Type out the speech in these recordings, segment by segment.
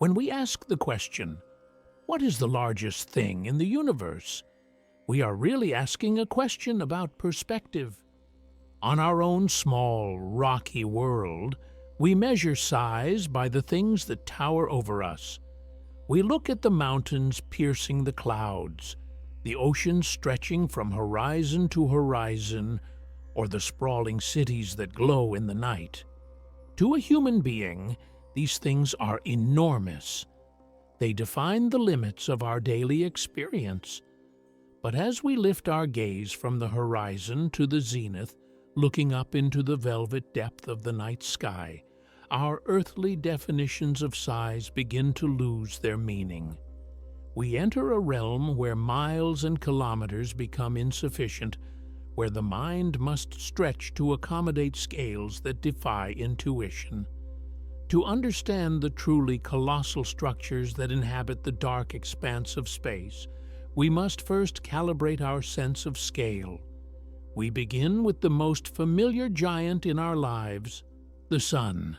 When we ask the question, what is the largest thing in the universe? We are really asking a question about perspective. On our own small, rocky world, we measure size by the things that tower over us. We look at the mountains piercing the clouds, the oceans stretching from horizon to horizon, or the sprawling cities that glow in the night. To a human being, these things are enormous. They define the limits of our daily experience. But as we lift our gaze from the horizon to the zenith, looking up into the velvet depth of the night sky, our earthly definitions of size begin to lose their meaning. We enter a realm where miles and kilometers become insufficient, where the mind must stretch to accommodate scales that defy intuition. To understand the truly colossal structures that inhabit the dark expanse of space, we must first calibrate our sense of scale. We begin with the most familiar giant in our lives, the Sun.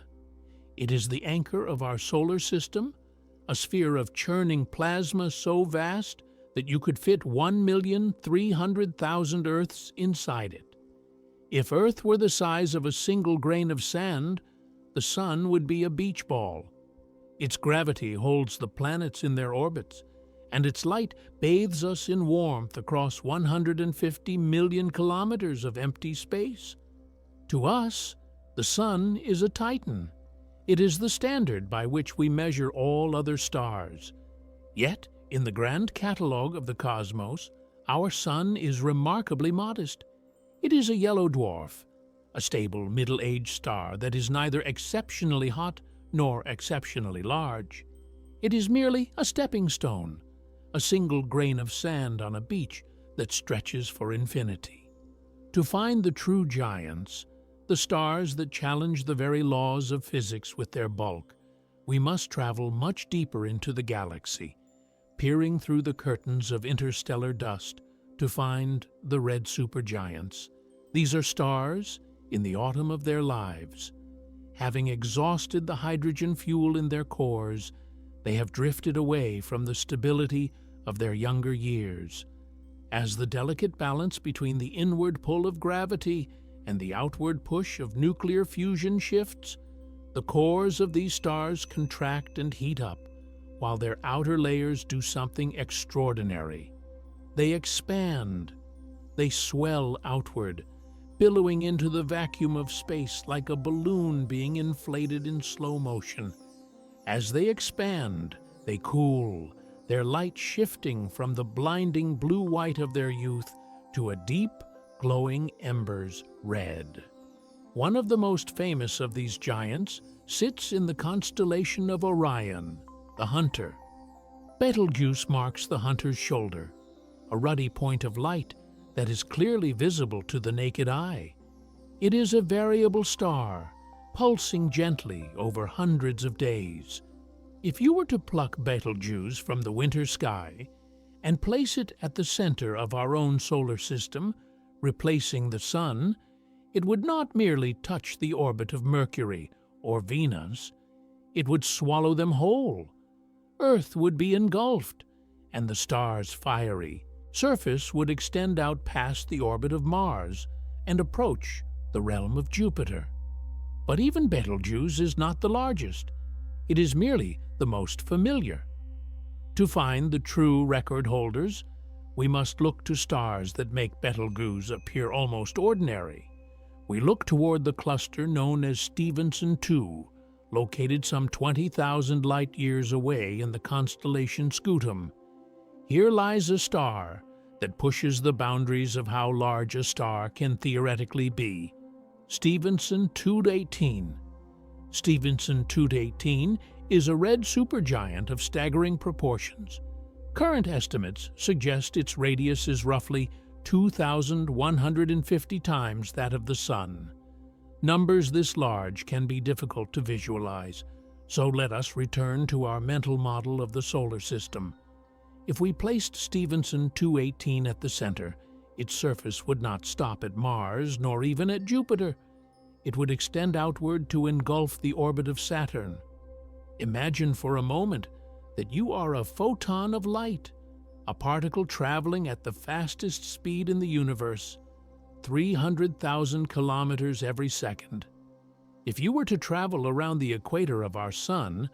It is the anchor of our solar system, a sphere of churning plasma so vast that you could fit 1,300,000 Earths inside it. If Earth were the size of a single grain of sand, the Sun would be a beach ball. Its gravity holds the planets in their orbits, and its light bathes us in warmth across 150 million kilometers of empty space. To us, the Sun is a titan. It is the standard by which we measure all other stars. Yet, in the grand catalogue of the cosmos, our Sun is remarkably modest. It is a yellow dwarf, a stable middle-aged star that is neither exceptionally hot nor exceptionally large. It is merely a stepping stone, a single grain of sand on a beach that stretches for infinity. To find the true giants, the stars that challenge the very laws of physics with their bulk, we must travel much deeper into the galaxy, peering through the curtains of interstellar dust to find the red supergiants. These are stars in the autumn of their lives. Having exhausted the hydrogen fuel in their cores, they have drifted away from the stability of their younger years. As the delicate balance between the inward pull of gravity and the outward push of nuclear fusion shifts, the cores of these stars contract and heat up, while their outer layers do something extraordinary. They expand. They swell outward, billowing into the vacuum of space like a balloon being inflated in slow motion. As they expand, they cool, their light shifting from the blinding blue-white of their youth to a deep, glowing embers red. One of the most famous of these giants sits in the constellation of Orion, the Hunter. Betelgeuse marks the Hunter's shoulder, a ruddy point of light that is clearly visible to the naked eye. It is a variable star, pulsing gently over hundreds of days. If you were to pluck Betelgeuse from the winter sky and place it at the center of our own solar system, replacing the Sun, it would not merely touch the orbit of Mercury or Venus, it would swallow them whole. Earth would be engulfed, and the star's fiery surface would extend out past the orbit of Mars and approach the realm of Jupiter. But even Betelgeuse is not the largest. It is merely the most familiar. To find the true record holders, we must look to stars that make Betelgeuse appear almost ordinary. We look toward the cluster known as Stephenson 2, located some 20,000 light-years away in the constellation Scutum. Here lies a star that pushes the boundaries of how large a star can theoretically be. Stephenson 2-18. Stephenson 2-18 is a red supergiant of staggering proportions. Current estimates suggest its radius is roughly 2,150 times that of the Sun. Numbers this large can be difficult to visualize, so let us return to our mental model of the solar system. If we placed Stephenson 2-18 at the center, its surface would not stop at Mars nor even at Jupiter. It would extend outward to engulf the orbit of Saturn. Imagine for a moment that you are a photon of light, a particle traveling at the fastest speed in the universe, 300,000 kilometers every second. If you were to travel around the equator of our Sun,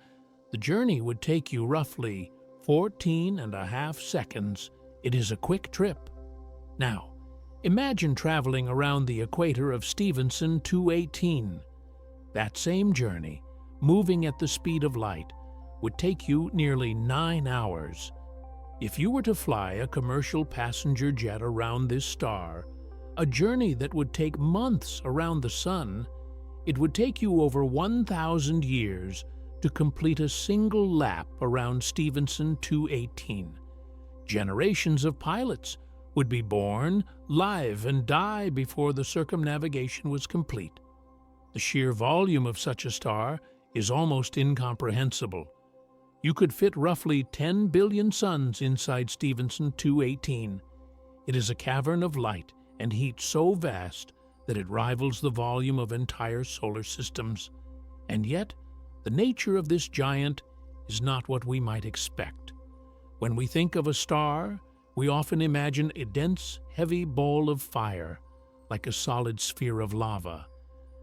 the journey would take you roughly 14.5 seconds. It is a quick trip. Now, imagine traveling around the equator of Stephenson 218. That same journey, moving at the speed of light, would take you nearly 9 hours. If you were to fly a commercial passenger jet around this star, a journey that would take months around the Sun, it would take you over 1,000 years to complete a single lap around Stephenson 218. Generations of pilots would be born, live, and die before the circumnavigation was complete. The sheer volume of such a star is almost incomprehensible. You could fit roughly 10 billion suns inside Stephenson 218. It is a cavern of light and heat so vast that it rivals the volume of entire solar systems. And yet, the nature of this giant is not what we might expect. When we think of a star, we often imagine a dense, heavy ball of fire, like a solid sphere of lava.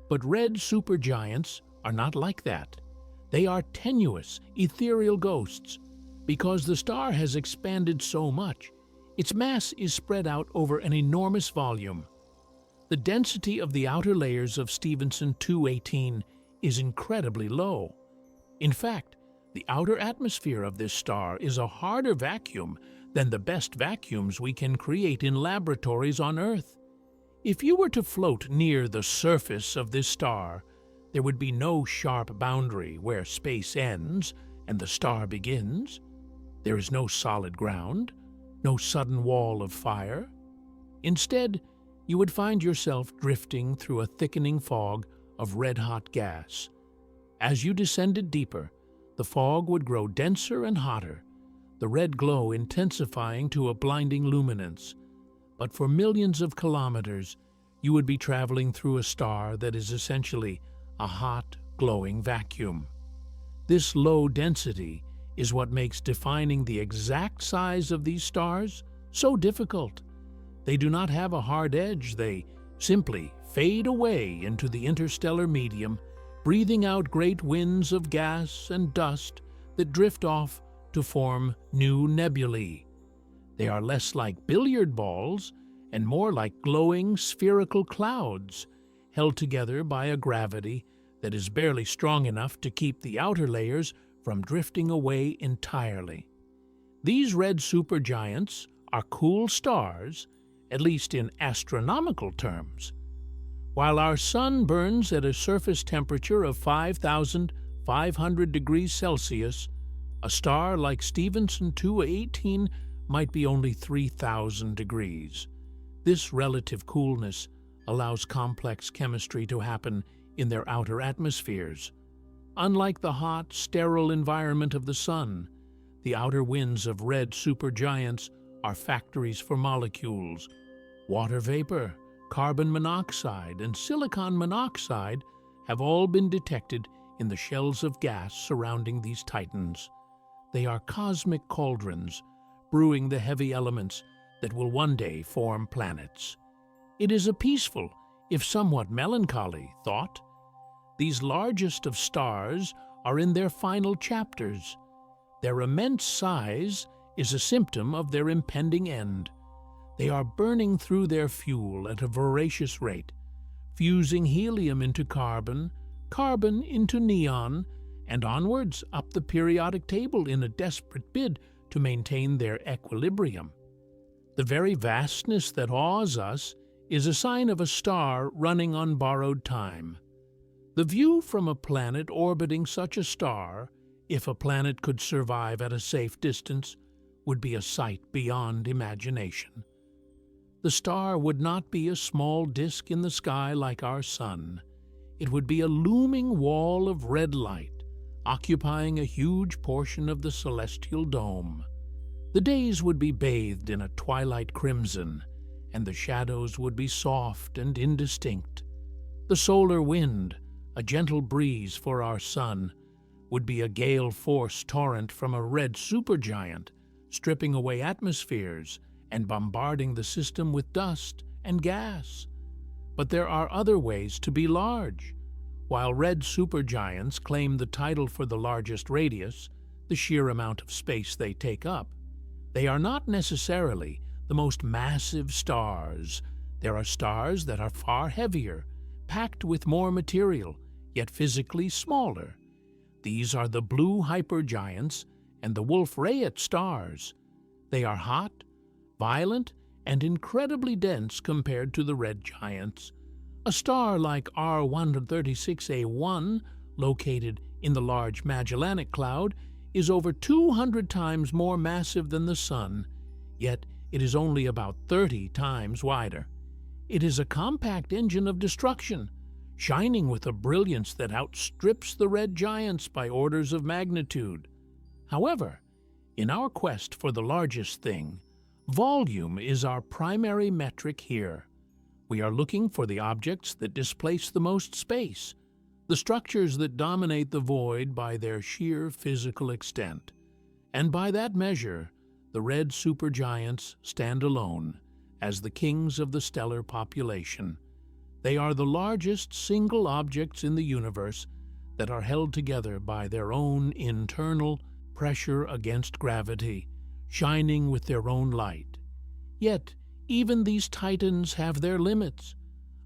But red supergiants are not like that. They are tenuous, ethereal ghosts. Because the star has expanded so much, its mass is spread out over an enormous volume. The density of the outer layers of Stephenson 218 is incredibly low. In fact, the outer atmosphere of this star is a harder vacuum than the best vacuums we can create in laboratories on Earth. If you were to float near the surface of this star, there would be no sharp boundary where space ends and the star begins. There is no solid ground, no sudden wall of fire. Instead, you would find yourself drifting through a thickening fog of red-hot gas. As you descended deeper, the fog would grow denser and hotter, the red glow intensifying to a blinding luminance. But for millions of kilometers, you would be traveling through a star that is essentially a hot, glowing vacuum. This low density is what makes defining the exact size of these stars so difficult. They do not have a hard edge, they simply fade away into the interstellar medium, breathing out great winds of gas and dust that drift off to form new nebulae. They are less like billiard balls and more like glowing spherical clouds, held together by a gravity that is barely strong enough to keep the outer layers from drifting away entirely. These red supergiants are cool stars, at least in astronomical terms. While our Sun burns at a surface temperature of 5,500 degrees Celsius, a star like Stephenson 218 might be only 3,000 degrees. This relative coolness allows complex chemistry to happen in their outer atmospheres. Unlike the hot, sterile environment of the Sun, the outer winds of red supergiants are factories for molecules. Water vapor, carbon monoxide, and silicon monoxide have all been detected in the shells of gas surrounding these titans. They are cosmic cauldrons, brewing the heavy elements that will one day form planets. It is a peaceful, if somewhat melancholy, thought. These largest of stars are in their final chapters. Their immense size is a symptom of their impending end. They are burning through their fuel at a voracious rate, fusing helium into carbon, carbon into neon, and onwards up the periodic table in a desperate bid to maintain their equilibrium. The very vastness that awes us is a sign of a star running on borrowed time. The view from a planet orbiting such a star, if a planet could survive at a safe distance, would be a sight beyond imagination. The star would not be a small disk in the sky like our Sun. It would be a looming wall of red light, occupying a huge portion of the celestial dome. The days would be bathed in a twilight crimson, and the shadows would be soft and indistinct. The solar wind, a gentle breeze for our Sun, would be a gale-force torrent from a red supergiant, stripping away atmospheres and bombarding the system with dust and gas. But there are other ways to be large. While red supergiants claim the title for the largest radius, the sheer amount of space they take up, they are not necessarily the most massive stars. There are stars that are far heavier, packed with more material, yet physically smaller. These are the blue hypergiants and the Wolf-Rayet stars. They are hot, violent, and incredibly dense compared to the red giants. A star like R136a1, located in the Large Magellanic Cloud, is over 200 times more massive than the Sun, yet it is only about 30 times wider. It is a compact engine of destruction, shining with a brilliance that outstrips the red giants by orders of magnitude. However, in our quest for the largest thing, volume is our primary metric here. We are looking for the objects that displace the most space, the structures that dominate the void by their sheer physical extent. And by that measure, the red supergiants stand alone as the kings of the stellar population. They are the largest single objects in the universe that are held together by their own internal pressure against gravity, shining with their own light. Yet, even these titans have their limits.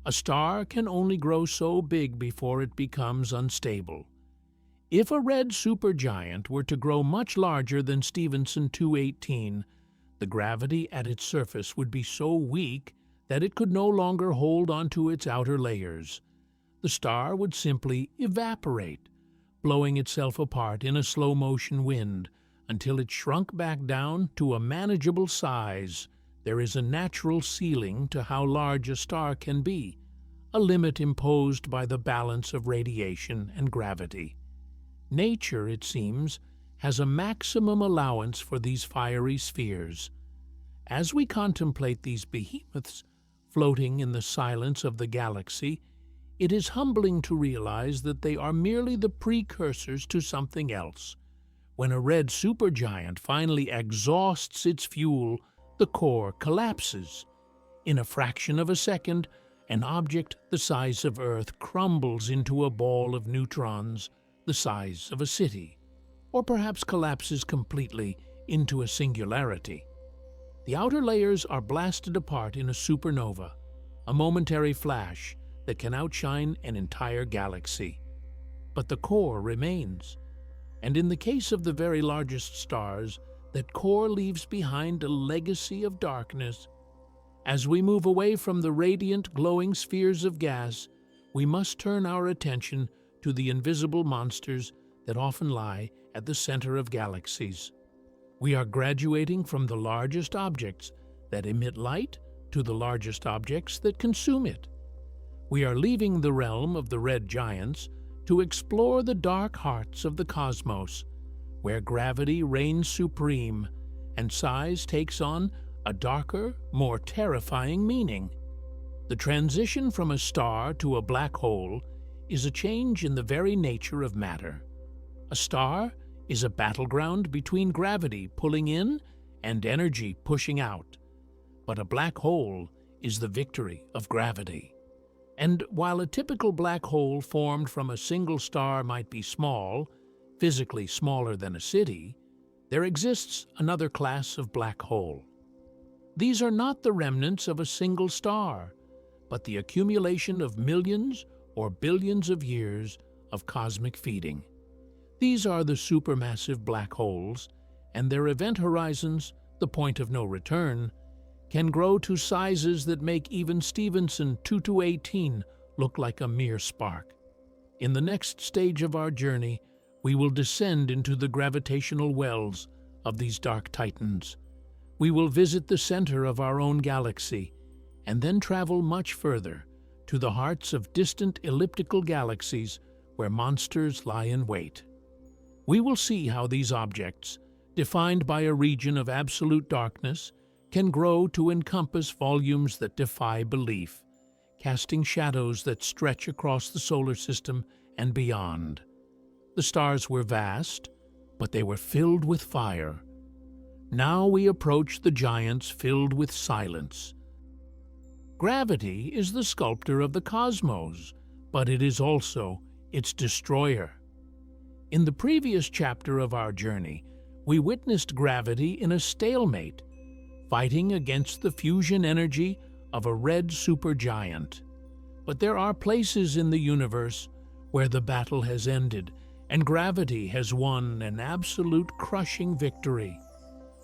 A star can only grow so big before it becomes unstable. If a red supergiant were to grow much larger than Stephenson 218, the gravity at its surface would be so weak that it could no longer hold onto its outer layers. The star would simply evaporate, blowing itself apart in a slow-motion wind until it shrunk back down to a manageable size. There is a natural ceiling to how large a star can be, a limit imposed by the balance of radiation and gravity. Nature, it seems, has a maximum allowance for these fiery spheres. As we contemplate these behemoths floating in the silence of the galaxy, it is humbling to realize that they are merely the precursors to something else. When a red supergiant finally exhausts its fuel, the core collapses. In a fraction of a second, an object the size of Earth crumbles into a ball of neutrons the size of a city, or perhaps collapses completely into a singularity. The outer layers are blasted apart in a supernova, a momentary flash that can outshine an entire galaxy. But the core remains, and in the case of the very largest stars, that core leaves behind a legacy of darkness. As we move away from the radiant, glowing spheres of gas, we must turn our attention to the invisible monsters that often lie at the center of galaxies. We are graduating from the largest objects that emit light to the largest objects that consume it. We are leaving the realm of the red giants to explore the dark hearts of the cosmos, where gravity reigns supreme and size takes on a darker, more terrifying meaning. The transition from a star to a black hole is a change in the very nature of matter. A star is a battleground between gravity pulling in and energy pushing out. But a black hole is the victory of gravity. And while a typical black hole formed from a single star might be small, physically smaller than a city, there exists another class of black hole. These are not the remnants of a single star, but the accumulation of millions or billions of years of cosmic feeding. These are the supermassive black holes, and their event horizons, the point of no return, can grow to sizes that make even Stephenson 218 look like a mere spark. In the next stage of our journey, we will descend into the gravitational wells of these dark titans. We will visit the center of our own galaxy, and then travel much further to the hearts of distant elliptical galaxies where monsters lie in wait. We will see how these objects, defined by a region of absolute darkness, can grow to encompass volumes that defy belief, casting shadows that stretch across the solar system and beyond. The stars were vast, but they were filled with fire. Now we approach the giants filled with silence. Gravity is the sculptor of the cosmos, but it is also its destroyer. In the previous chapter of our journey, we witnessed gravity in a stalemate, fighting against the fusion energy of a red supergiant. But there are places in the universe where the battle has ended and gravity has won an absolute crushing victory.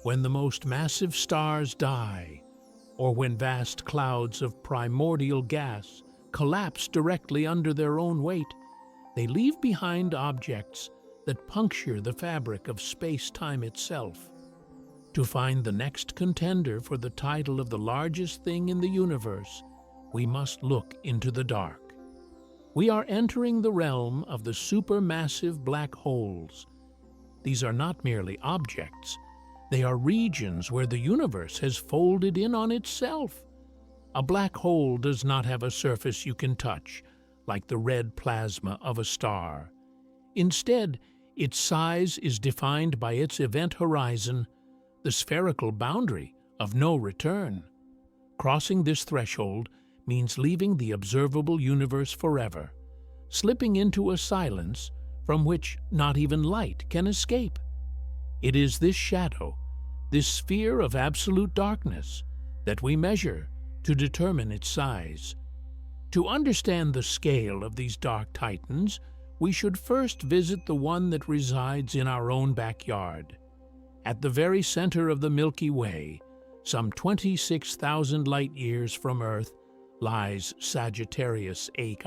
When the most massive stars die, or when vast clouds of primordial gas collapse directly under their own weight, they leave behind objects that puncture the fabric of space-time itself. To find the next contender for the title of the largest thing in the universe, we must look into the dark. We are entering the realm of the supermassive black holes. These are not merely objects. They are regions where the universe has folded in on itself. A black hole does not have a surface you can touch, like the red plasma of a star. Instead, its size is defined by its event horizon, the spherical boundary of no return. Crossing this threshold means leaving the observable universe forever, slipping into a silence from which not even light can escape. It is this shadow, this sphere of absolute darkness, that we measure to determine its size. To understand the scale of these dark titans, we should first visit the one that resides in our own backyard. At the very center of the Milky Way, some 26,000 light-years from Earth, lies Sagittarius A.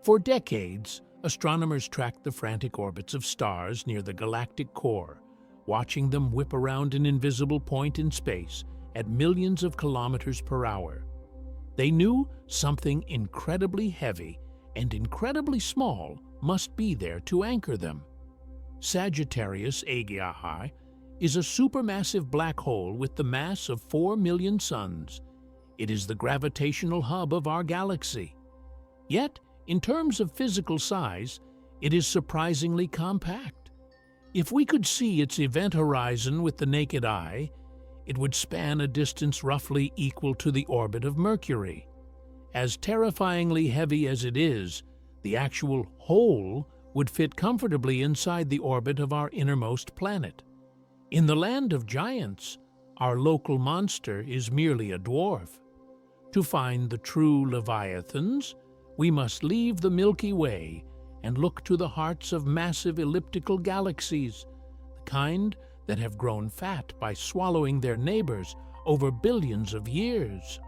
For decades, astronomers tracked the frantic orbits of stars near the galactic core, watching them whip around an invisible point in space at millions of kilometers per hour. They knew something incredibly heavy and incredibly small must be there to anchor them. Sagittarius A is a supermassive black hole with the mass of 4 million suns. It is the gravitational hub of our galaxy. Yet, in terms of physical size, it is surprisingly compact. If we could see its event horizon with the naked eye, it would span a distance roughly equal to the orbit of Mercury. As terrifyingly heavy as it is, the actual hole would fit comfortably inside the orbit of our innermost planet. In the land of giants, our local monster is merely a dwarf. To find the true leviathans, we must leave the Milky Way and look to the hearts of massive elliptical galaxies, the kind that have grown fat by swallowing their neighbors over billions of years.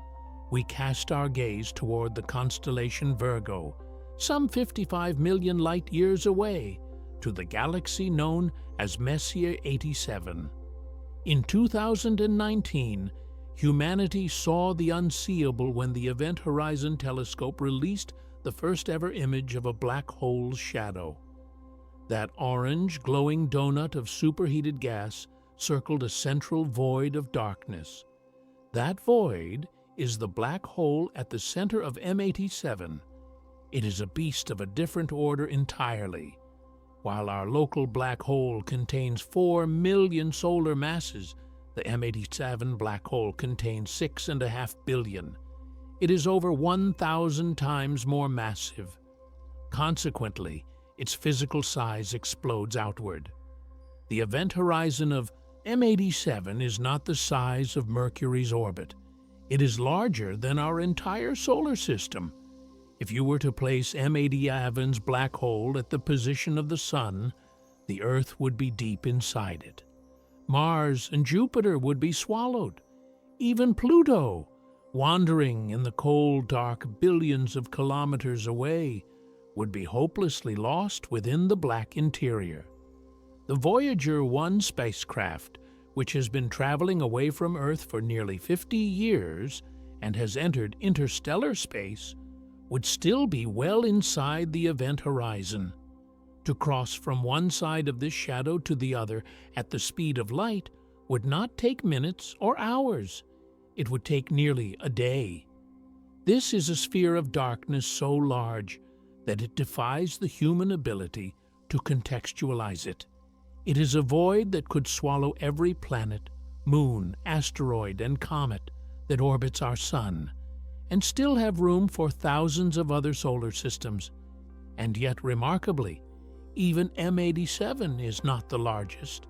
We cast our gaze toward the constellation Virgo, some 55 million light-years away, to the galaxy known as Messier 87. In 2019, humanity saw the unseeable when the Event Horizon Telescope released the first-ever image of a black hole's shadow. That orange, glowing donut of superheated gas circled a central void of darkness. That void is the black hole at the center of M87. It is a beast of a different order entirely. While our local black hole contains 4 million solar masses, the M87 black hole contains 6.5 billion. It is over 1,000 times more massive. Consequently, its physical size explodes outward. The event horizon of M87 is not the size of Mercury's orbit. It is larger than our entire solar system. If you were to place M87's black hole at the position of the Sun, the Earth would be deep inside it. Mars and Jupiter would be swallowed. Even Pluto, wandering in the cold, dark billions of kilometers away, would be hopelessly lost within the black interior. The Voyager 1 spacecraft, which has been traveling away from Earth for nearly 50 years and has entered interstellar space, would still be well inside the event horizon. To cross from one side of this shadow to the other at the speed of light would not take minutes or hours. It would take nearly a day. This is a sphere of darkness so large that it defies the human ability to contextualize it. It is a void that could swallow every planet, moon, asteroid, and comet that orbits our Sun, and still have room for thousands of other solar systems. And yet, remarkably, even M87 is not the largest.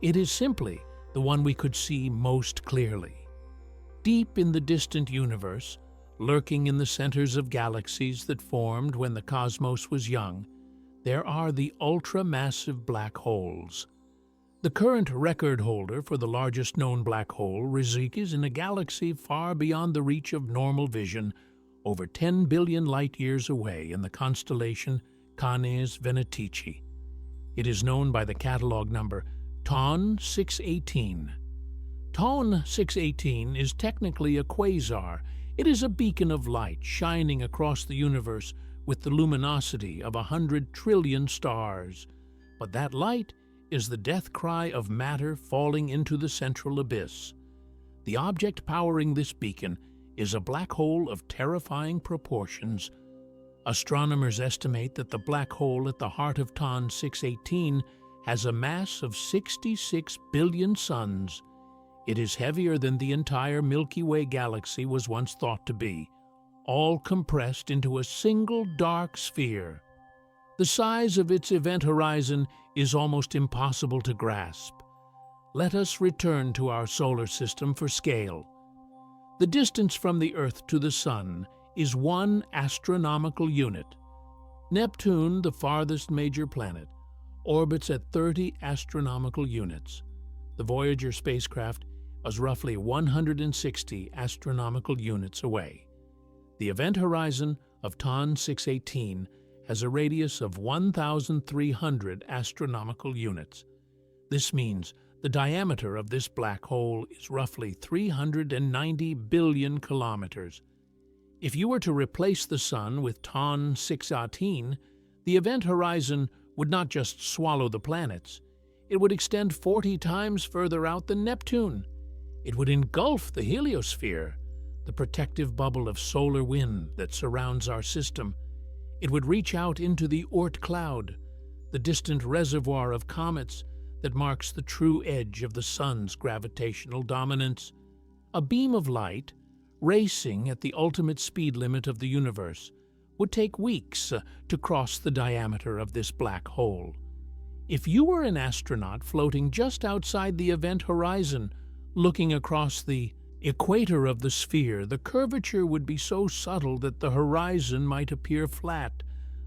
It is simply the one we could see most clearly. Deep in the distant universe, lurking in the centers of galaxies that formed when the cosmos was young, there are the ultra-massive black holes. The current record holder for the largest known black hole resides in a galaxy far beyond the reach of normal vision, over 10 billion light-years away in the constellation Canes Venatici. It is known by the catalog number TON 618. TON 618 is technically a quasar. It is a beacon of light shining across the universe with the luminosity of 100 trillion stars. But that light is the death cry of matter falling into the central abyss. The object powering this beacon is a black hole of terrifying proportions. Astronomers estimate that the black hole at the heart of TON 618 has a mass of 66 billion suns. It is heavier than the entire Milky Way galaxy was once thought to be, all compressed into a single dark sphere. The size of its event horizon is almost impossible to grasp. Let us return to our solar system for scale. The distance from the Earth to the Sun is 1 astronomical unit. Neptune, the farthest major planet, orbits at 30 astronomical units. The Voyager spacecraft is roughly 160 astronomical units away. The event horizon of TON 618 has a radius of 1,300 astronomical units. This means the diameter of this black hole is roughly 390 billion kilometers. If you were to replace the Sun with TON 618, the event horizon would not just swallow the planets, it would extend 40 times further out than Neptune. It would engulf the heliosphere, the protective bubble of solar wind that surrounds our system. It would reach out into the Oort cloud, the distant reservoir of comets that marks the true edge of the Sun's gravitational dominance. A beam of light, racing at the ultimate speed limit of the universe, would take weeks to cross the diameter of this black hole. If you were an astronaut floating just outside the event horizon, looking across the equator of the sphere, the curvature would be so subtle that the horizon might appear flat,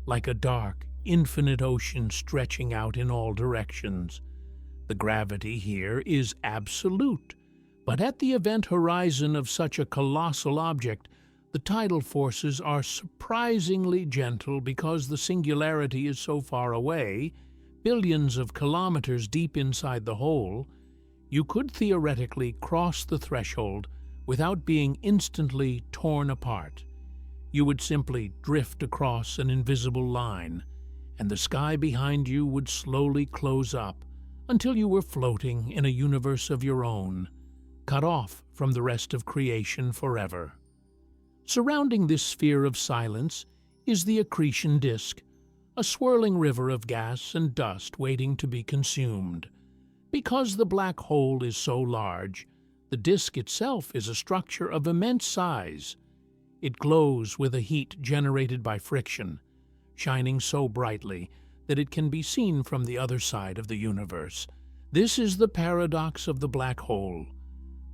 like a dark, infinite ocean stretching out in all directions. The gravity here is absolute, but at the event horizon of such a colossal object, the tidal forces are surprisingly gentle because the singularity is so far away, billions of kilometers deep inside the hole. You could theoretically cross the threshold without being instantly torn apart. You would simply drift across an invisible line, and the sky behind you would slowly close up until you were floating in a universe of your own, cut off from the rest of creation forever. Surrounding this sphere of silence is the accretion disk, a swirling river of gas and dust waiting to be consumed. Because the black hole is so large, the disk itself is a structure of immense size. It glows with a heat generated by friction, shining so brightly that it can be seen from the other side of the universe. This is the paradox of the black hole.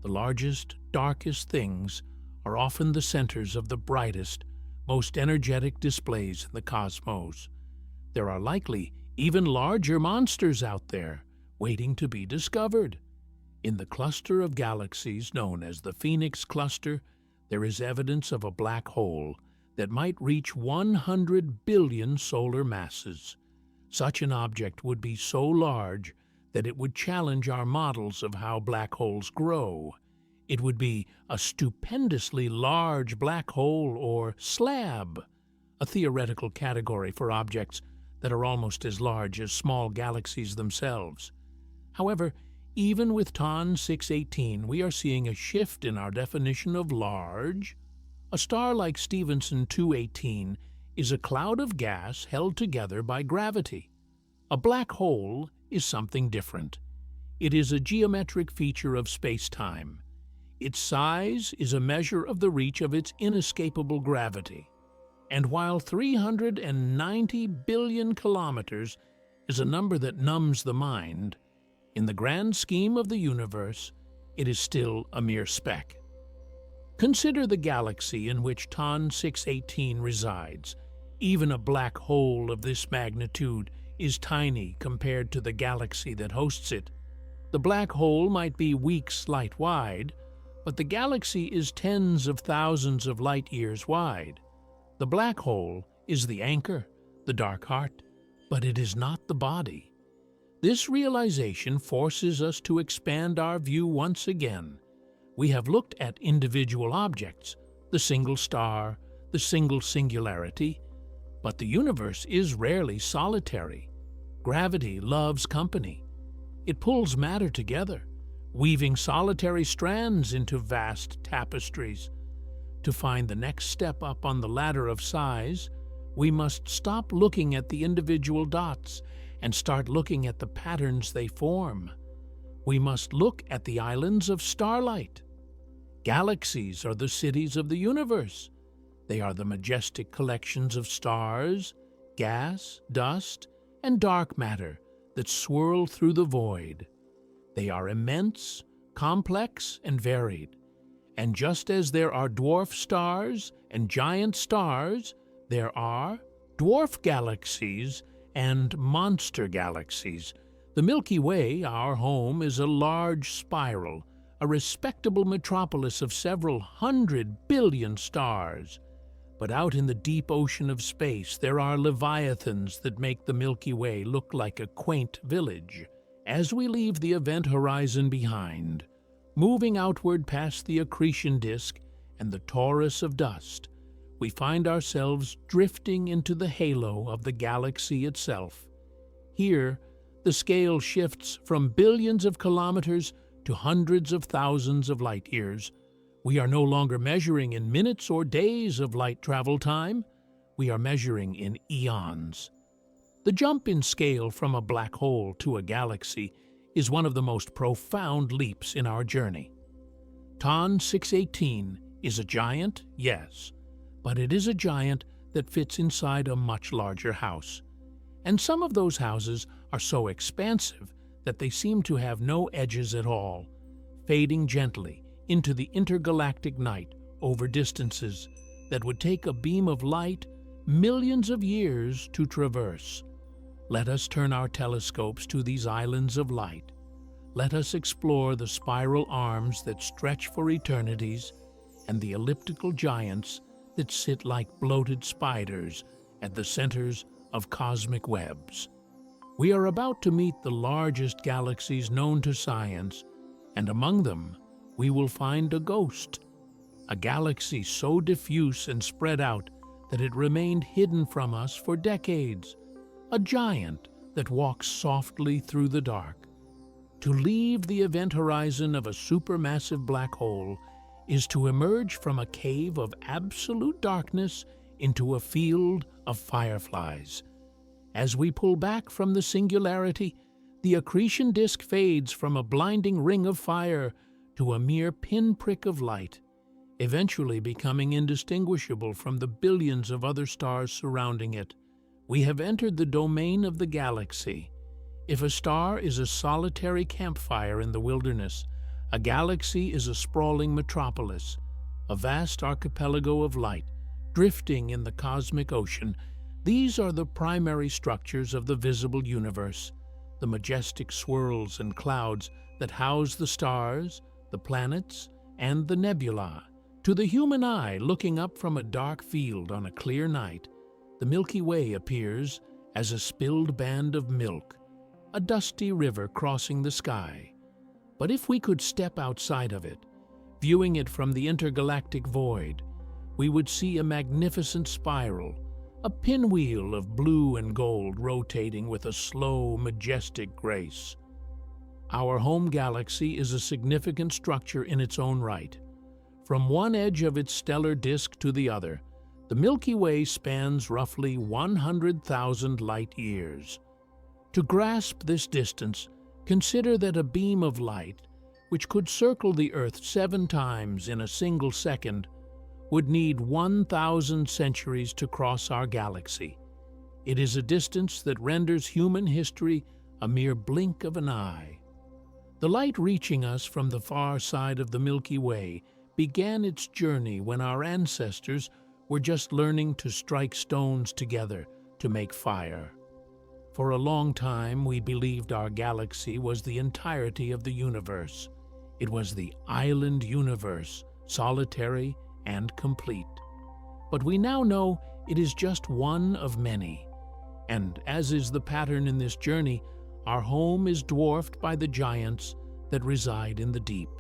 The largest, darkest things are often the centers of the brightest, most energetic displays in the cosmos. There are likely even larger monsters out there, waiting to be discovered. In the cluster of galaxies known as the Phoenix Cluster, there is evidence of a black hole that might reach 100 billion solar masses. Such an object would be so large that it would challenge our models of how black holes grow. It would be a stupendously large black hole or slab, a theoretical category for objects that are almost as large as small galaxies themselves. However, even with TON 618, we are seeing a shift in our definition of large. A star like Stephenson 218 is a cloud of gas held together by gravity. A black hole is something different. It is a geometric feature of space-time. Its size is a measure of the reach of its inescapable gravity. And while 390 billion kilometers is a number that numbs the mind, in the grand scheme of the universe, it is still a mere speck. Consider the galaxy in which TON 618 resides. Even a black hole of this magnitude is tiny compared to the galaxy that hosts it. The black hole might be weeks light wide, but the galaxy is tens of thousands of light years wide. The black hole is the anchor, the dark heart, but it is not the body. This realization forces us to expand our view once again. We have looked at individual objects, the single star, the single singularity, but the universe is rarely solitary. Gravity loves company. It pulls matter together, weaving solitary strands into vast tapestries. To find the next step up on the ladder of size, we must stop looking at the individual dots and start looking at the patterns they form. We must look at the islands of starlight. Galaxies are the cities of the universe. They are the majestic collections of stars, gas, dust, and dark matter that swirl through the void. They are immense, complex, and varied. And just as there are dwarf stars and giant stars, there are dwarf galaxies and monster galaxies. The Milky Way, our home, is a large spiral, a respectable metropolis of several 100 billion stars. But out in the deep ocean of space, there are leviathans that make the Milky Way look like a quaint village. As we leave the event horizon behind, moving outward past the accretion disk and the torus of dust, we find ourselves drifting into the halo of the galaxy itself. Here, the scale shifts from billions of kilometers to hundreds of thousands of light years. We are no longer measuring in minutes or days of light travel time. We are measuring in eons. The jump in scale from a black hole to a galaxy is one of the most profound leaps in our journey. TON 618 is a giant, yes, but it is a giant that fits inside a much larger house. And some of those houses are so expansive that they seem to have no edges at all, fading gently into the intergalactic night over distances that would take a beam of light millions of years to traverse. Let us turn our telescopes to these islands of light. Let us explore the spiral arms that stretch for eternities and the elliptical giants that sit like bloated spiders at the centers of cosmic webs. We are about to meet the largest galaxies known to science, and among them we will find a ghost, a galaxy so diffuse and spread out that it remained hidden from us for decades, a giant that walks softly through the dark. To leave the event horizon of a supermassive black hole is to emerge from a cave of absolute darkness into a field of fireflies. As we pull back from the singularity, the accretion disk fades from a blinding ring of fire to a mere pinprick of light, eventually becoming indistinguishable from the billions of other stars surrounding it. We have entered the domain of the galaxy. If a star is a solitary campfire in the wilderness, a galaxy is a sprawling metropolis, a vast archipelago of light, drifting in the cosmic ocean. These are the primary structures of the visible universe, the majestic swirls and clouds that house the stars, the planets, and the nebula. To the human eye, looking up from a dark field on a clear night, the Milky Way appears as a spilled band of milk, a dusty river crossing the sky. But if we could step outside of it, viewing it from the intergalactic void, we would see a magnificent spiral, a pinwheel of blue and gold rotating with a slow, majestic grace. Our home galaxy is a significant structure in its own right. From one edge of its stellar disk to the other, the Milky Way spans roughly 100,000 light years. To grasp this distance, consider that a beam of light, which could circle the Earth 7 times in a single second, would need 1,000 centuries to cross our galaxy. It is a distance that renders human history a mere blink of an eye. The light reaching us from the far side of the Milky Way began its journey when our ancestors were just learning to strike stones together to make fire. For a long time, we believed our galaxy was the entirety of the universe. It was the island universe, solitary and complete. But we now know it is just one of many. And as is the pattern in this journey, our home is dwarfed by the giants that reside in the deep.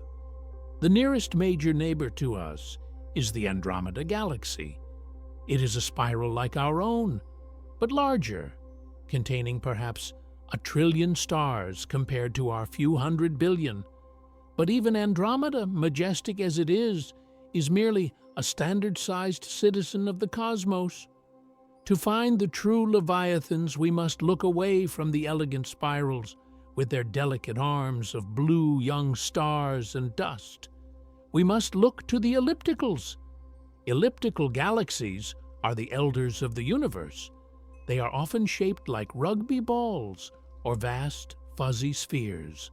The nearest major neighbor to us is the Andromeda Galaxy. It is a spiral like our own, but larger, containing perhaps 1 trillion stars compared to our few 100 billion. But even Andromeda, majestic as it is merely a standard-sized citizen of the cosmos. To find the true leviathans, we must look away from the elegant spirals with their delicate arms of blue young stars and dust. We must look to the ellipticals. Elliptical galaxies are the elders of the universe. They are often shaped like rugby balls or vast, fuzzy spheres.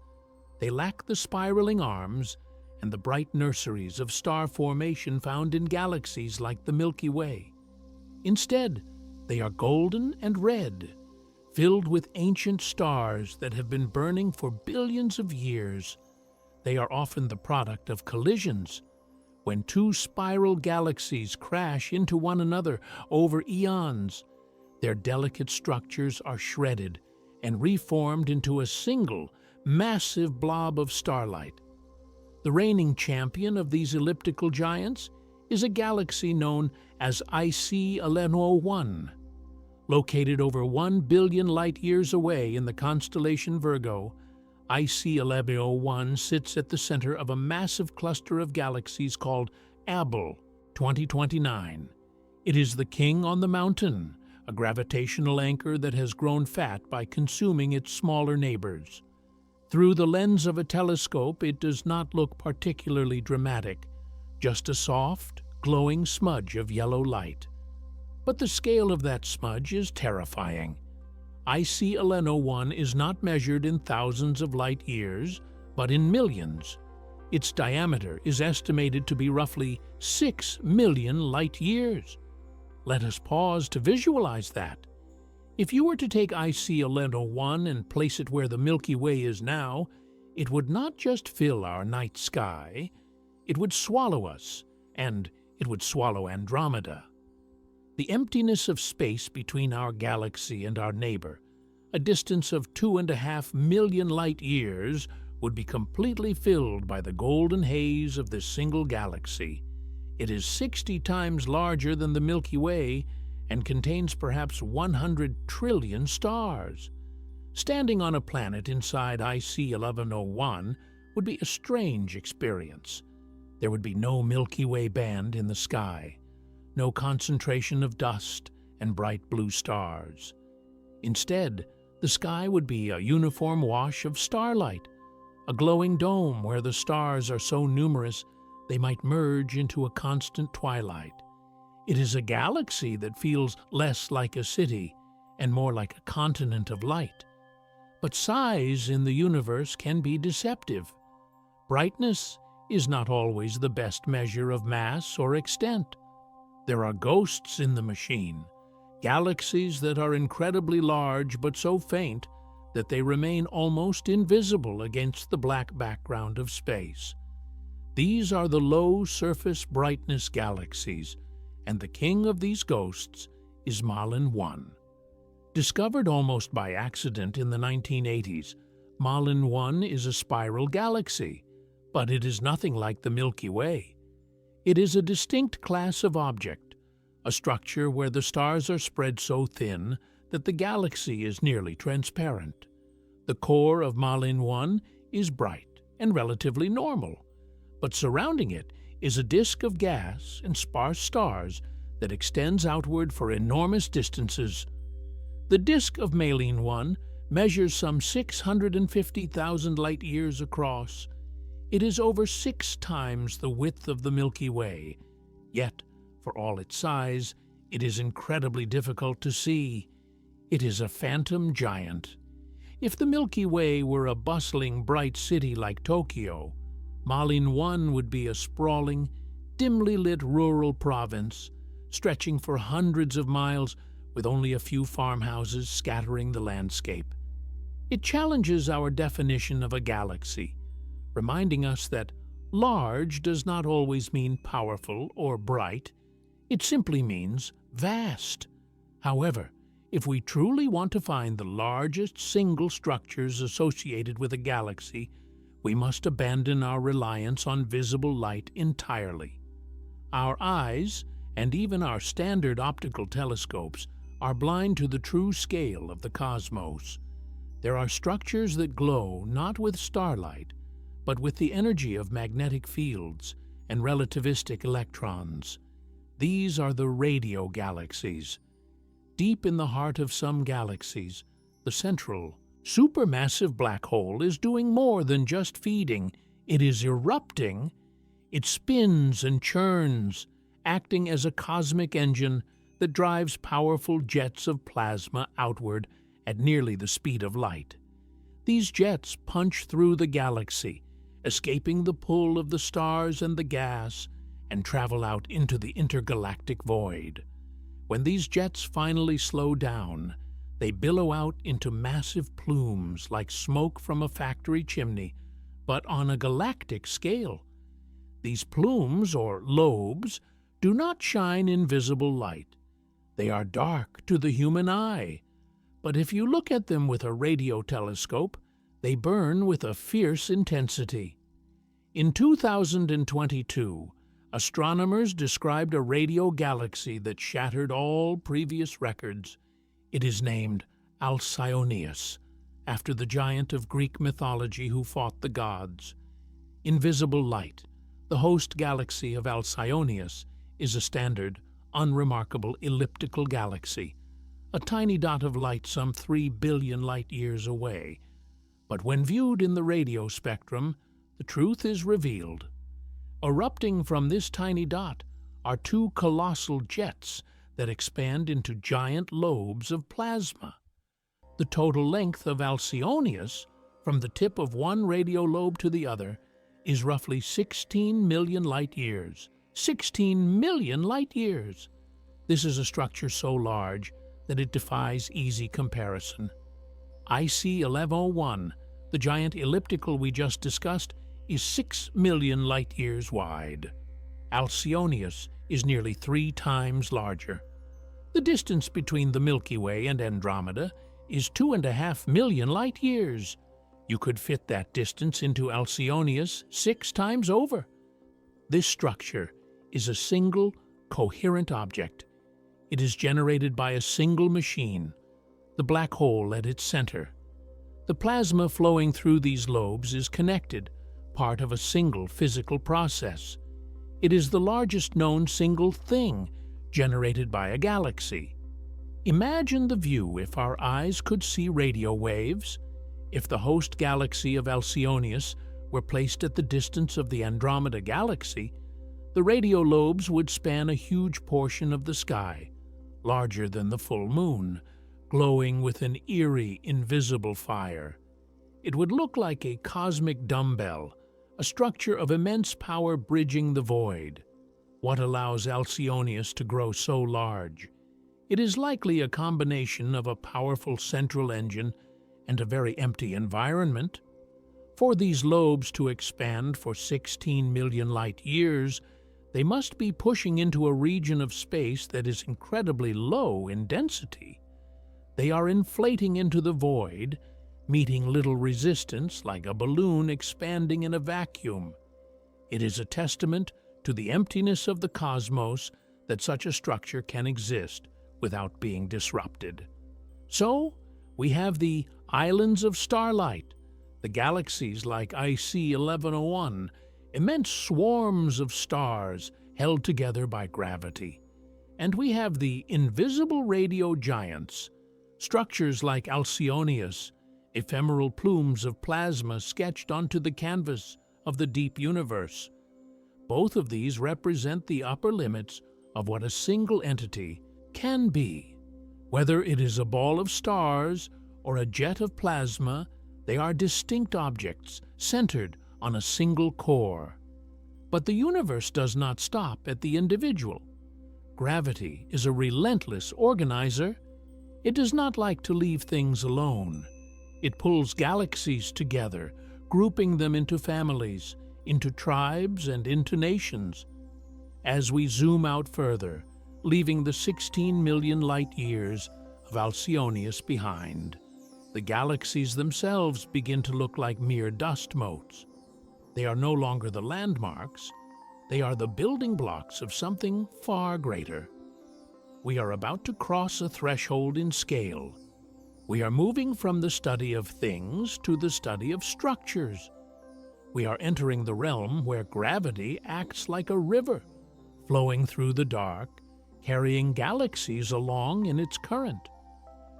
They lack the spiraling arms and the bright nurseries of star formation found in galaxies like the Milky Way. Instead, they are golden and red, filled with ancient stars that have been burning for billions of years. They are often the product of collisions, when 2 spiral galaxies crash into one another over eons. Their delicate structures are shredded and reformed into a single, massive blob of starlight. The reigning champion of these elliptical giants is a galaxy known as IC1101. Located over 1 billion light-years away in the constellation Virgo, IC1101 sits at the center of a massive cluster of galaxies called Abell 2029. It is the king on the mountain, a gravitational anchor that has grown fat by consuming its smaller neighbors. Through the lens of a telescope, it does not look particularly dramatic, just a soft, glowing smudge of yellow light. But the scale of that smudge is terrifying. IC1101 is not measured in thousands of light years, but in millions. Its diameter is estimated to be roughly 6 million light years. Let us pause to visualize that. If you were to take IC1101 and place it where the Milky Way is now, it would not just fill our night sky, it would swallow us, and it would swallow Andromeda. The emptiness of space between our galaxy and our neighbor, a distance of 2.5 million light-years, would be completely filled by the golden haze of this single galaxy. It is 60 times larger than the Milky Way and contains perhaps 100 trillion stars. Standing on a planet inside IC1101 would be a strange experience. There would be no Milky Way band in the sky, no concentration of dust and bright blue stars. Instead, the sky would be a uniform wash of starlight, a glowing dome where the stars are so numerous they might merge into a constant twilight. It is a galaxy that feels less like a city and more like a continent of light. But size in the universe can be deceptive. Brightness is not always the best measure of mass or extent. There are ghosts in the machine, galaxies that are incredibly large but so faint that they remain almost invisible against the black background of space. These are the low-surface brightness galaxies, and the king of these ghosts is Malin 1. Discovered almost by accident in the 1980s, Malin 1 is a spiral galaxy, but it is nothing like the Milky Way. It is a distinct class of object, a structure where the stars are spread so thin that the galaxy is nearly transparent. The core of Malin 1 is bright and relatively normal, but surrounding it is a disk of gas and sparse stars that extends outward for enormous distances. The disk of Malin 1 measures some 650,000 light-years across. It is over 6 times the width of the Milky Way, yet, for all its size, it is incredibly difficult to see. It is a phantom giant. If the Milky Way were a bustling, bright city like Tokyo, Malin 1 would be a sprawling, dimly lit rural province, stretching for hundreds of miles with only a few farmhouses scattering the landscape. It challenges our definition of a galaxy, reminding us that large does not always mean powerful or bright. It simply means vast. However, if we truly want to find the largest single structures associated with a galaxy, we must abandon our reliance on visible light entirely. Our eyes, and even our standard optical telescopes, are blind to the true scale of the cosmos. There are structures that glow not with starlight, but with the energy of magnetic fields and relativistic electrons. These are the radio galaxies. Deep in the heart of some galaxies, the central, supermassive black hole is doing more than just feeding. It is erupting. It spins and churns, acting as a cosmic engine that drives powerful jets of plasma outward at nearly the speed of light. These jets punch through the galaxy, escaping the pull of the stars and the gas, and travel out into the intergalactic void. When these jets finally slow down, they billow out into massive plumes like smoke from a factory chimney, but on a galactic scale. These plumes, or lobes, do not shine in visible light. They are dark to the human eye, but if you look at them with a radio telescope, they burn with a fierce intensity. In 2022, astronomers described a radio galaxy that shattered all previous records. It is named Alcyoneus, after the giant of Greek mythology who fought the gods. Invisible light, the host galaxy of Alcyoneus, is a standard, unremarkable elliptical galaxy, a tiny dot of light some 3 billion light-years away. But when viewed in the radio spectrum, the truth is revealed. Erupting from this tiny dot are 2 colossal jets that expand into giant lobes of plasma. The total length of Alcyoneus, from the tip of one radio lobe to the other, is roughly 16 million light-years. 16 million light-years! This is a structure so large that it defies easy comparison. IC 1101, the giant elliptical we just discussed, is 6 million light-years wide. Alcyoneus is nearly 3 times larger. The distance between the Milky Way and Andromeda is 2.5 million light-years. You could fit that distance into Alcyoneus 6 times over. This structure is a single, coherent object. It is generated by a single machine, the black hole at its center. The plasma flowing through these lobes is connected, part of a single physical process. It is the largest known single thing generated by a galaxy. Imagine the view if our eyes could see radio waves. If the host galaxy of Alcyoneus were placed at the distance of the Andromeda galaxy, the radio lobes would span a huge portion of the sky, larger than the full moon, glowing with an eerie, invisible fire. It would look like a cosmic dumbbell, a structure of immense power bridging the void. What allows Alcyoneus to grow so large? It is likely a combination of a powerful central engine and a very empty environment. For these lobes to expand for 16 million light-years, they must be pushing into a region of space that is incredibly low in density. They are inflating into the void, meeting little resistance like a balloon expanding in a vacuum. It is a testament to the emptiness of the cosmos that such a structure can exist without being disrupted. So, we have the islands of starlight, the galaxies like IC 1101, immense swarms of stars held together by gravity. And we have the invisible radio giants, structures like Alcyoneus ephemeral plumes of plasma sketched onto the canvas of the deep universe. Both of these represent the upper limits of what a single entity can be. Whether it is a ball of stars or a jet of plasma, they are distinct objects centered on a single core. But the universe does not stop at the individual. Gravity is a relentless organizer. It does not like to leave things alone. It pulls galaxies together, grouping them into families, into tribes, and into nations. As we zoom out further, leaving the 16 million light-years of Alcyoneus behind, the galaxies themselves begin to look like mere dust motes. They are no longer the landmarks. They are the building blocks of something far greater. We are about to cross a threshold in scale. We are moving from the study of things to the study of structures. We are entering the realm where gravity acts like a river, flowing through the dark, carrying galaxies along in its current.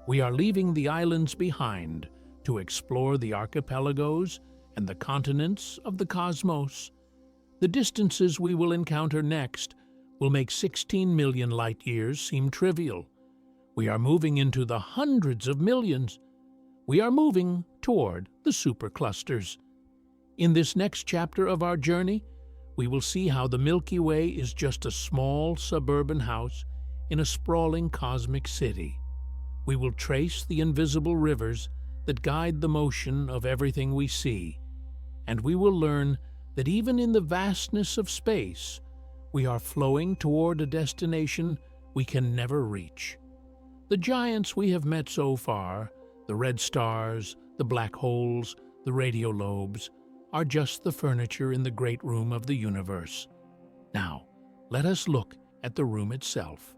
We are leaving the islands behind to explore the archipelagos and the continents of the cosmos. The distances we will encounter next will make 16 million light-years seem trivial. We are moving into the hundreds of millions. We are moving toward the superclusters. In this next chapter of our journey, we will see how the Milky Way is just a small suburban house in a sprawling cosmic city. We will trace the invisible rivers that guide the motion of everything we see, and we will learn that even in the vastness of space, we are flowing toward a destination we can never reach. The giants we have met so far, the red stars, the black holes, the radiolobes, are just the furniture in the great room of the universe. Now, let us look at the room itself.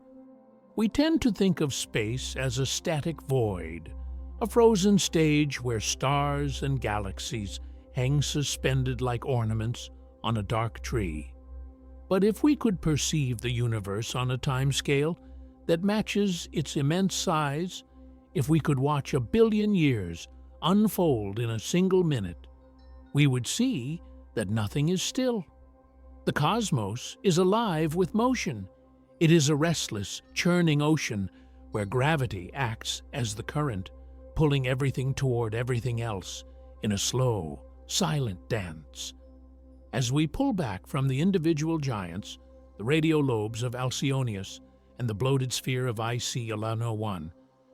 We tend to think of space as a static void, a frozen stage where stars and galaxies hang suspended like ornaments on a dark tree. But if we could perceive the universe on a timescale that matches its immense size, if we could watch 1 billion years unfold in a single minute, we would see that nothing is still. The cosmos is alive with motion. It is a restless, churning ocean where gravity acts as the current, pulling everything toward everything else in a slow, silent dance. As we pull back from the individual giants, the radiolobes of Alcyoneus and the bloated sphere of IC Alano 1,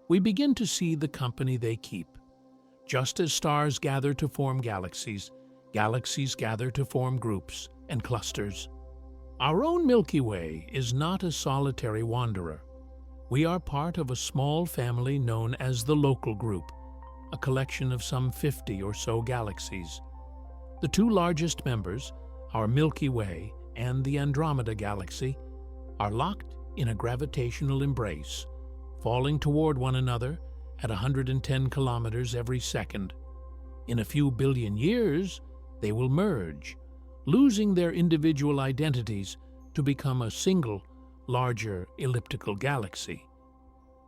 we begin to see the company they keep. Just as stars gather to form galaxies, galaxies gather to form groups and clusters. Our own Milky Way is not a solitary wanderer. We are part of a small family known as the Local Group, a collection of some 50 or so galaxies. The two largest members, our Milky Way and the Andromeda Galaxy, are locked in a gravitational embrace, falling toward one another at 110 kilometers every second. In a few billion years, they will merge, losing their individual identities to become a single, larger elliptical galaxy.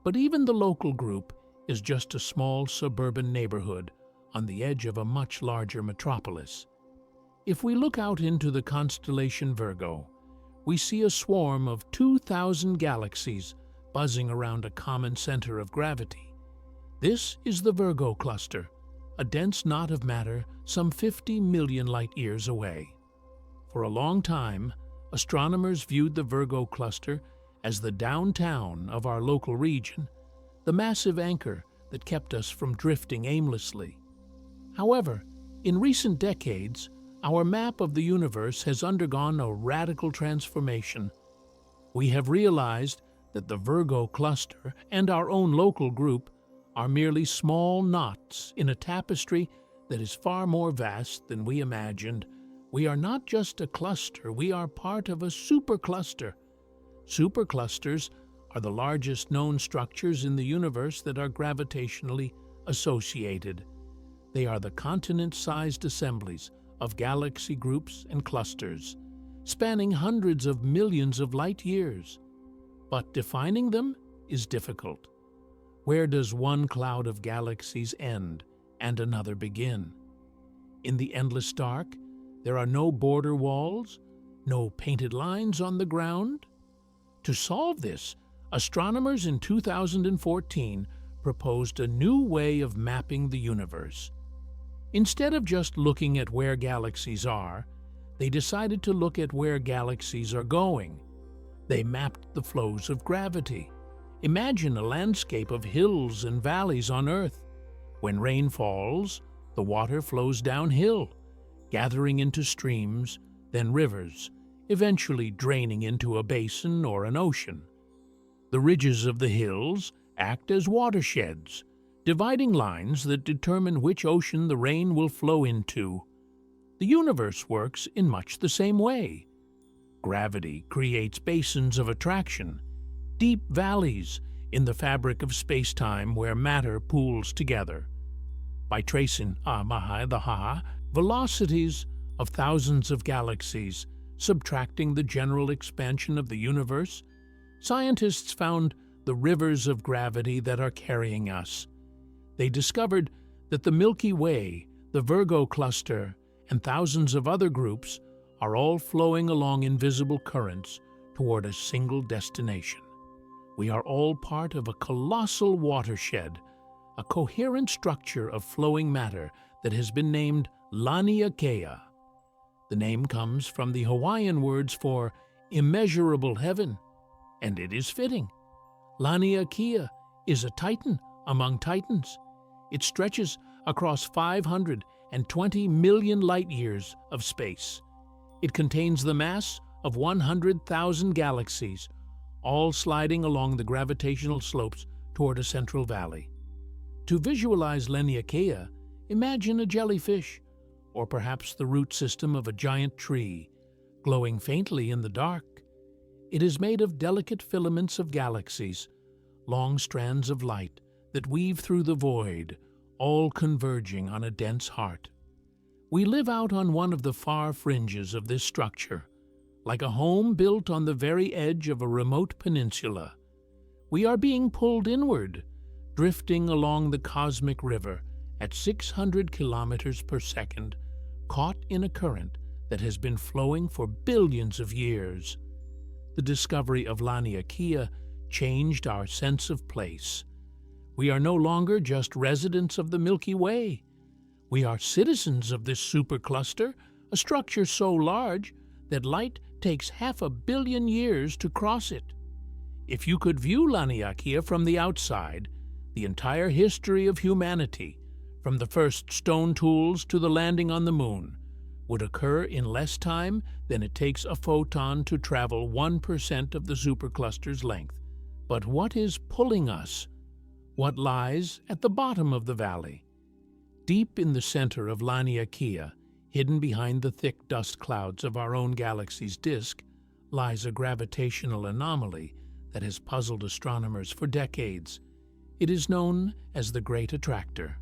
But even the Local Group is just a small suburban neighborhood on the edge of a much larger metropolis. If we look out into the constellation Virgo, we see a swarm of 2,000 galaxies buzzing around a common center of gravity. This is the Virgo cluster, a dense knot of matter some 50 million light-years away. For a long time, astronomers viewed the Virgo cluster as the downtown of our local region, the massive anchor that kept us from drifting aimlessly. However, in recent decades, our map of the universe has undergone a radical transformation. We have realized that the Virgo cluster and our own Local Group are merely small knots in a tapestry that is far more vast than we imagined. We are not just a cluster, we are part of a supercluster. Superclusters are the largest known structures in the universe that are gravitationally associated. They are the continent-sized assemblies of galaxy groups and clusters, spanning hundreds of millions of light-years. But defining them is difficult. Where does one cloud of galaxies end and another begin. In the endless dark, there are no border walls, no painted lines on the ground. To solve this, astronomers in 2014 proposed a new way of mapping the universe. Instead of just looking at where galaxies are, they decided to look at where galaxies are going. They mapped the flows of gravity. Imagine a landscape of hills and valleys on Earth. When rain falls, the water flows downhill, gathering into streams, then rivers, eventually draining into a basin or an ocean. The ridges of the hills act as watersheds, dividing lines that determine which ocean the rain will flow into. The universe works in much the same way. Gravity creates basins of attraction, deep valleys in the fabric of space-time where matter pools together. By tracing the velocities of thousands of galaxies, subtracting the general expansion of the universe, scientists found the rivers of gravity that are carrying us. They discovered that the Milky Way, the Virgo cluster, and thousands of other groups are all flowing along invisible currents toward a single destination. We are all part of a colossal watershed, a coherent structure of flowing matter that has been named Laniakea. The name comes from the Hawaiian words for immeasurable heaven, and it is fitting. Laniakea is a titan among titans. It stretches across 520 million light-years of space. It contains the mass of 100,000 galaxies, all sliding along the gravitational slopes toward a central valley. To visualize Laniakea, imagine a jellyfish, or perhaps the root system of a giant tree, glowing faintly in the dark. It is made of delicate filaments of galaxies, long strands of light that weave through the void, all converging on a dense heart. We live out on one of the far fringes of this structure, like a home built on the very edge of a remote peninsula. We are being pulled inward, drifting along the cosmic river at 600 kilometers per second, caught in a current that has been flowing for billions of years. The discovery of Laniakea changed our sense of place. We are no longer just residents of the Milky Way. We are citizens of this supercluster, a structure so large that light takes 500 million years to cross it. If you could view Laniakea from the outside, the entire history of humanity, from the first stone tools to the landing on the moon, would occur in less time than it takes a photon to travel 1% of the supercluster's length. But what is pulling us? What lies at the bottom of the valley? Deep in the center of Laniakea, hidden behind the thick dust clouds of our own galaxy's disk, lies a gravitational anomaly that has puzzled astronomers for decades. It is known as the Great Attractor.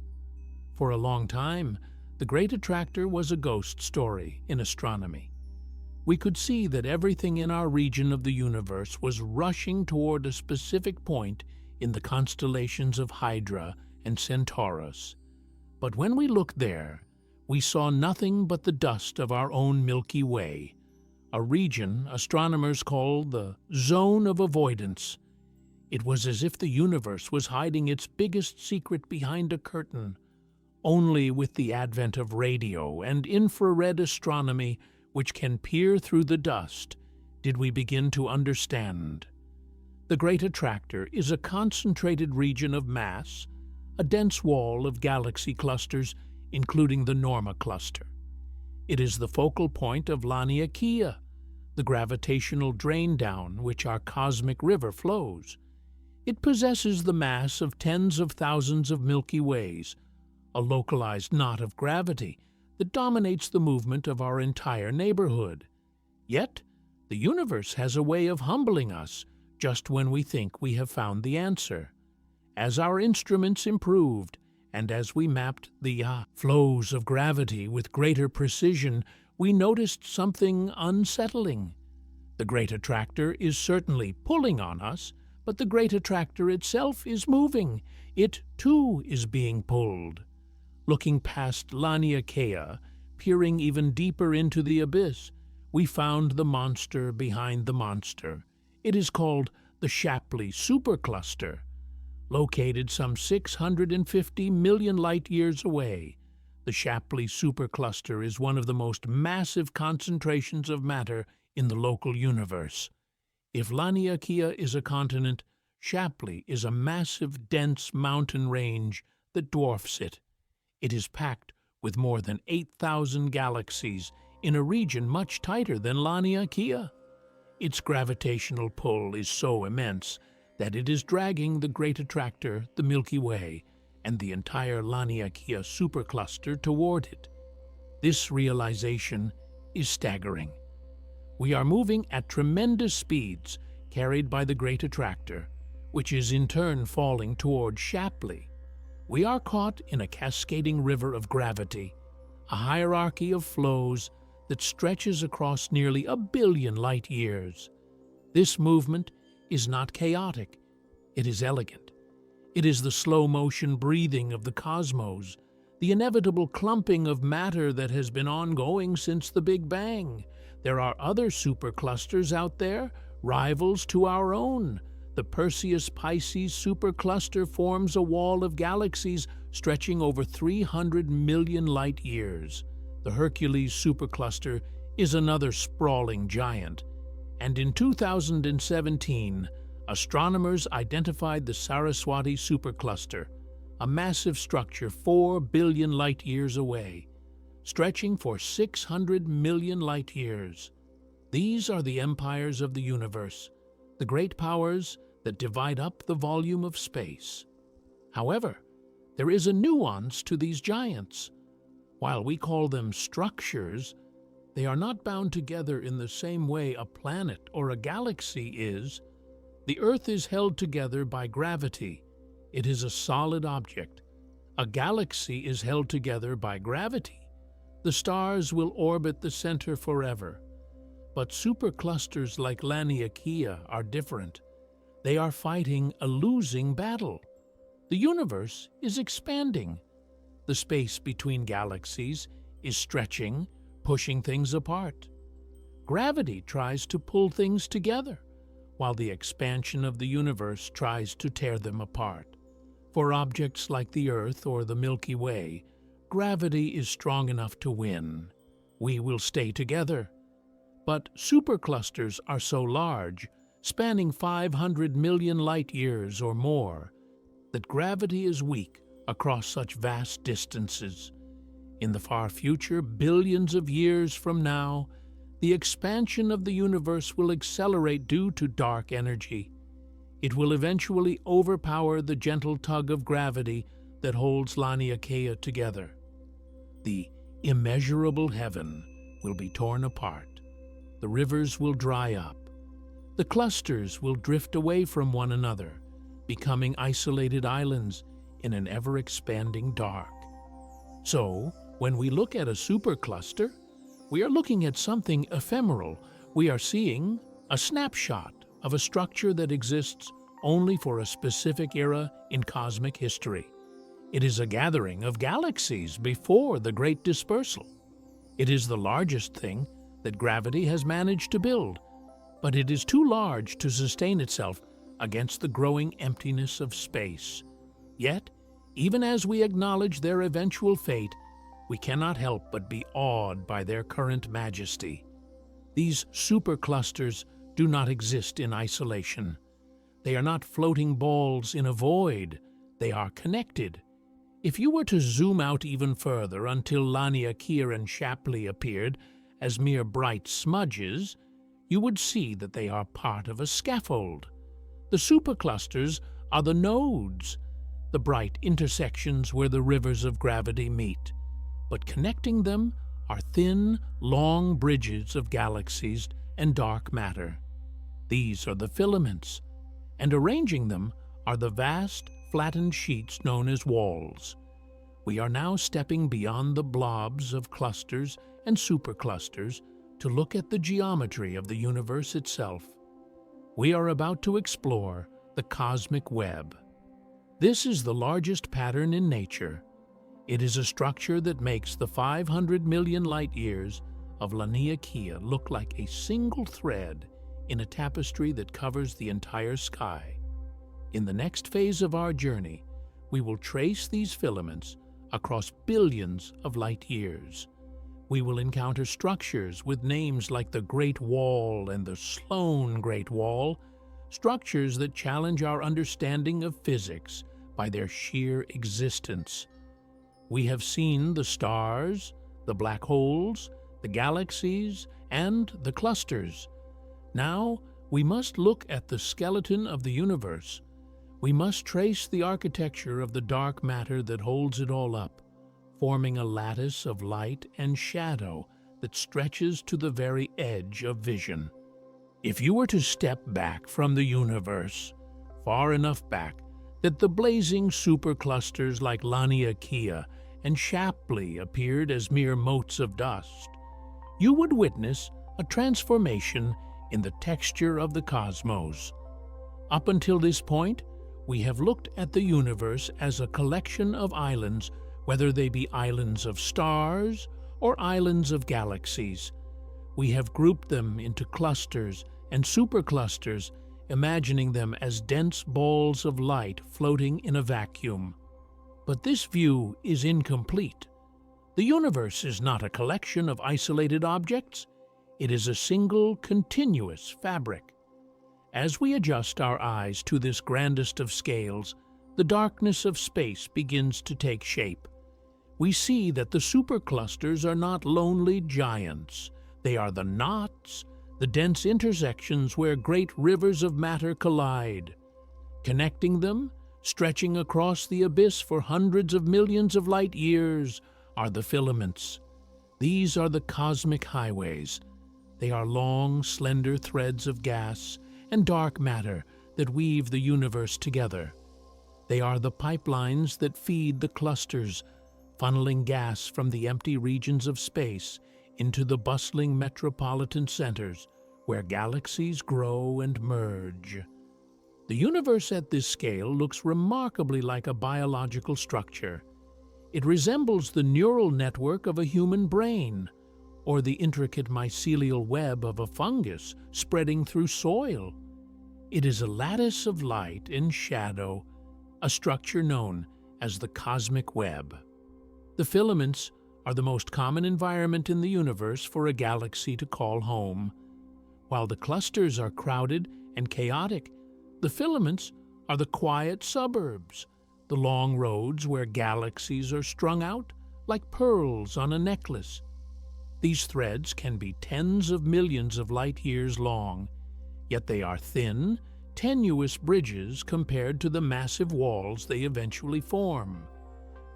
For a long time, the Great Attractor was a ghost story in astronomy. We could see that everything in our region of the universe was rushing toward a specific point in the constellations of Hydra and Centaurus. But when we looked there, we saw nothing but the dust of our own Milky Way, a region astronomers call the zone of avoidance. It was as if the universe was hiding its biggest secret behind a curtain. Only with the advent of radio and infrared astronomy, which can peer through the dust, did we begin to understand. The Great Attractor is a concentrated region of mass, a dense wall of galaxy clusters, including the Norma cluster. It is the focal point of Laniakea, the gravitational drain down which our cosmic river flows. It possesses the mass of tens of thousands of Milky Ways, a localized knot of gravity that dominates the movement of our entire neighborhood. Yet, the universe has a way of humbling us just when we think we have found the answer. As our instruments improved, and as we mapped the flows of gravity with greater precision, we noticed something unsettling. The Great Attractor is certainly pulling on us, but the Great Attractor itself is moving. It, too, is being pulled. Looking past Laniakea, peering even deeper into the abyss, we found the monster behind the monster. It is called the Shapley Supercluster. Located some 650 million light-years away, the Shapley Supercluster is one of the most massive concentrations of matter in the local universe. If Laniakea is a continent, Shapley is a massive, dense mountain range that dwarfs it. It is packed with more than 8,000 galaxies in a region much tighter than Laniakea. Its gravitational pull is so immense that it is dragging the Great Attractor, the Milky Way, and the entire Laniakea Supercluster toward it. This realization is staggering. We are moving at tremendous speeds carried by the Great Attractor, which is in turn falling toward Shapley. We are caught in a cascading river of gravity, a hierarchy of flows that stretches across nearly 1 billion light-years. This movement is not chaotic, it is elegant. It is the slow-motion breathing of the cosmos, the inevitable clumping of matter that has been ongoing since the Big Bang. There are other superclusters out there, rivals to our own. The Perseus-Pisces supercluster forms a wall of galaxies stretching over 300 million light-years. The Hercules Supercluster is another sprawling giant. And in 2017, astronomers identified the Saraswati Supercluster, a massive structure 4 billion light-years away, stretching for 600 million light-years. These are the empires of the universe, the great powers that divide up the volume of space. However, there is a nuance to these giants. While we call them structures, they are not bound together in the same way a planet or a galaxy is. The Earth is held together by gravity. It is a solid object. A galaxy is held together by gravity. The stars will orbit the center forever. But superclusters like Laniakea are different. They are fighting a losing battle. The universe is expanding. The space between galaxies is stretching, pushing things apart. Gravity tries to pull things together, while the expansion of the universe tries to tear them apart. For objects like the Earth or the Milky Way, gravity is strong enough to win. We will stay together. But superclusters are so large, spanning 500 million light-years or more, that gravity is weak across such vast distances. In the far future, billions of years from now, the expansion of the universe will accelerate due to dark energy. It will eventually overpower the gentle tug of gravity that holds Laniakea together. The immeasurable heaven will be torn apart. The rivers will dry up. The clusters will drift away from one another, becoming isolated islands in an ever-expanding dark. So, when we look at a supercluster, we are looking at something ephemeral. We are seeing a snapshot of a structure that exists only for a specific era in cosmic history. It is a gathering of galaxies before the Great Dispersal. It is the largest thing that gravity has managed to build, but it is too large to sustain itself against the growing emptiness of space. Yet, even as we acknowledge their eventual fate, we cannot help but be awed by their current majesty. These superclusters do not exist in isolation. They are not floating balls in a void. They are connected. If you were to zoom out even further until Laniakea and Shapley appeared as mere bright smudges, you would see that they are part of a scaffold. The superclusters are the nodes, the bright intersections where the rivers of gravity meet. But connecting them are thin, long bridges of galaxies and dark matter. These are the filaments, and arranging them are the vast, flattened sheets known as walls. We are now stepping beyond the blobs of clusters and superclusters to look at the geometry of the universe itself. We are about to explore the cosmic web. This is the largest pattern in nature. It is a structure that makes the 500 million light-years of Laniakea look like a single thread in a tapestry that covers the entire sky. In the next phase of our journey, we will trace these filaments across billions of light-years. We will encounter structures with names like the Great Wall and the Sloan Great Wall, structures that challenge our understanding of physics by their sheer existence. We have seen the stars, the black holes, the galaxies, and the clusters. Now, we must look at the skeleton of the universe. We must trace the architecture of the dark matter that holds it all up, forming a lattice of light and shadow that stretches to the very edge of vision. If you were to step back from the universe, far enough back that the blazing superclusters like Laniakea and Shapley appeared as mere motes of dust, you would witness a transformation in the texture of the cosmos. Up until this point, we have looked at the universe as a collection of islands, whether they be islands of stars or islands of galaxies. We have grouped them into clusters and superclusters, imagining them as dense balls of light floating in a vacuum. But this view is incomplete. The universe is not a collection of isolated objects. It is a single, continuous fabric. As we adjust our eyes to this grandest of scales, the darkness of space begins to take shape. We see that the superclusters are not lonely giants. They are the knots, the dense intersections where great rivers of matter collide. Connecting them, stretching across the abyss for hundreds of millions of light years, are the filaments. These are the cosmic highways. They are long, slender threads of gas and dark matter that weave the universe together. They are the pipelines that feed the clusters, funneling gas from the empty regions of space into the bustling metropolitan centers where galaxies grow and merge. The universe at this scale looks remarkably like a biological structure. It resembles the neural network of a human brain, or the intricate mycelial web of a fungus spreading through soil. It is a lattice of light and shadow, a structure known as the cosmic web. The filaments are the most common environment in the universe for a galaxy to call home. While the clusters are crowded and chaotic, the filaments are the quiet suburbs, the long roads where galaxies are strung out like pearls on a necklace. These threads can be tens of millions of light years long, yet they are thin, tenuous bridges compared to the massive walls they eventually form.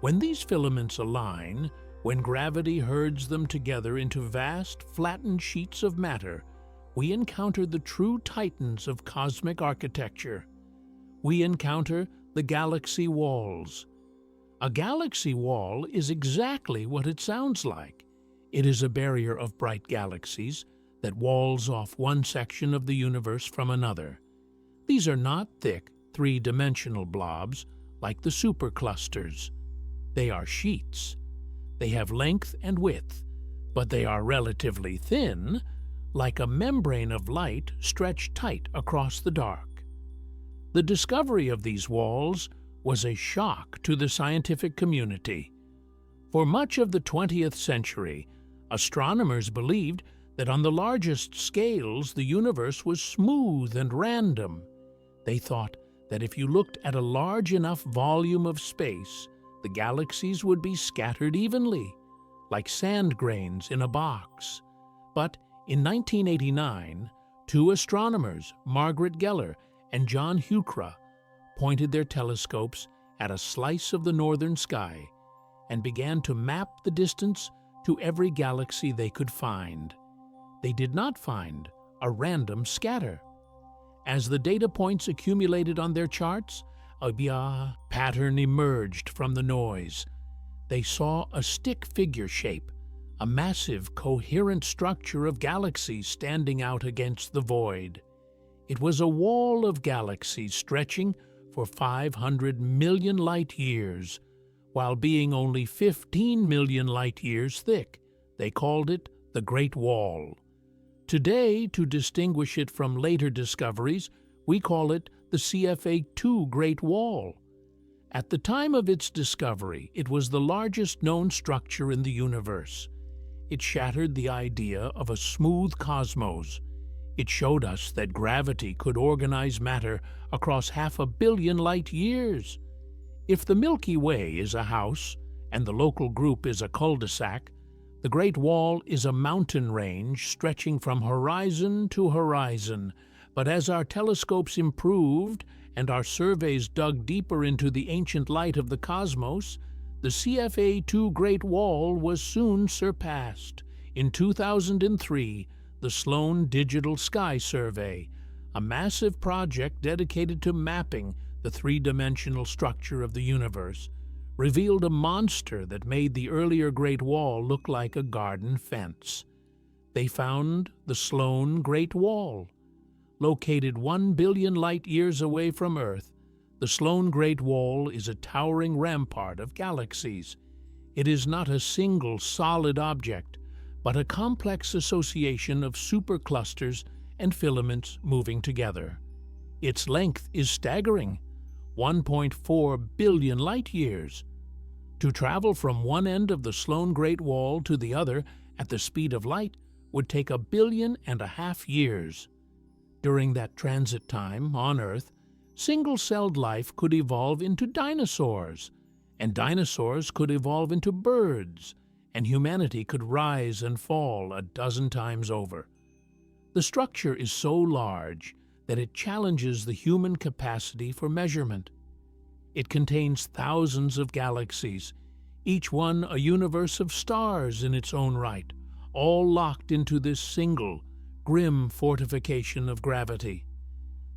When these filaments align, when gravity herds them together into vast, flattened sheets of matter, we encounter the true titans of cosmic architecture. We encounter the galaxy walls. A galaxy wall is exactly what it sounds like. It is a barrier of bright galaxies that walls off one section of the universe from another. These are not thick, three-dimensional blobs like the superclusters. They are sheets. They have length and width, but they are relatively thin, like a membrane of light stretched tight across the dark. The discovery of these walls was a shock to the scientific community. For much of the 20th century, astronomers believed that on the largest scales the universe was smooth and random. They thought that if you looked at a large enough volume of space, the galaxies would be scattered evenly, like sand grains in a box. But in 1989, two astronomers, Margaret Geller and John Hucra, pointed their telescopes at a slice of the northern sky and began to map the distance to every galaxy they could find. They did not find a random scatter. As the data points accumulated on their charts, a pattern emerged from the noise. They saw a stick figure shape, a massive, coherent structure of galaxies standing out against the void. It was a wall of galaxies stretching for 500 million light years, while being only 15 million light-years thick. They called it the Great Wall. Today, to distinguish it from later discoveries, we call it the CFA2 Great Wall. At the time of its discovery, it was the largest known structure in the universe. It shattered the idea of a smooth cosmos. It showed us that gravity could organize matter across 500 million light-years. If the Milky Way is a house and the local group is a cul-de-sac, the Great Wall is a mountain range stretching from horizon to horizon. But as our telescopes improved and our surveys dug deeper into the ancient light of the cosmos, the CFA2 Great Wall was soon surpassed. In 2003, the Sloan Digital Sky Survey, a massive project dedicated to mapping the three-dimensional structure of the universe, revealed a monster that made the earlier Great Wall look like a garden fence. They found the Sloan Great Wall. Located 1 billion light-years away from Earth, the Sloan Great Wall is a towering rampart of galaxies. It is not a single solid object, but a complex association of superclusters and filaments moving together. Its length is staggering, 1.4 billion light-years. To travel from one end of the Sloan Great Wall to the other at the speed of light would take 1.5 billion years. During that transit time on Earth, single-celled life could evolve into dinosaurs, and dinosaurs could evolve into birds, and humanity could rise and fall 12 times over. The structure is so large that it challenges the human capacity for measurement. It contains thousands of galaxies, each one a universe of stars in its own right, all locked into this single, grim fortification of gravity.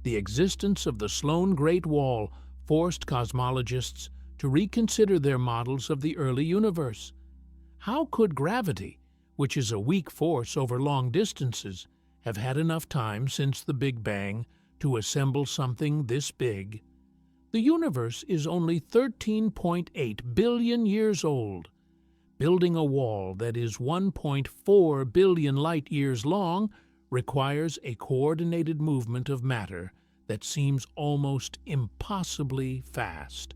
The existence of the Sloan Great Wall forced cosmologists to reconsider their models of the early universe. How could gravity, which is a weak force over long distances, have had enough time since the Big Bang to assemble something this big? The universe is only 13.8 billion years old. Building a wall that is 1.4 billion light-years long requires a coordinated movement of matter that seems almost impossibly fast.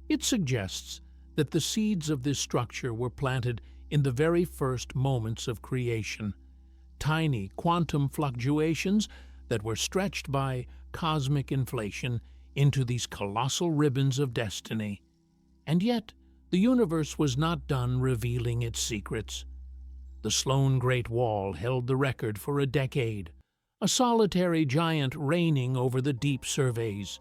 It suggests that the seeds of this structure were planted in the very first moments of creation, tiny quantum fluctuations that were stretched by cosmic inflation into these colossal ribbons of destiny. And yet, the universe was not done revealing its secrets. The Sloan Great Wall held the record for a decade, a solitary giant reigning over the deep surveys.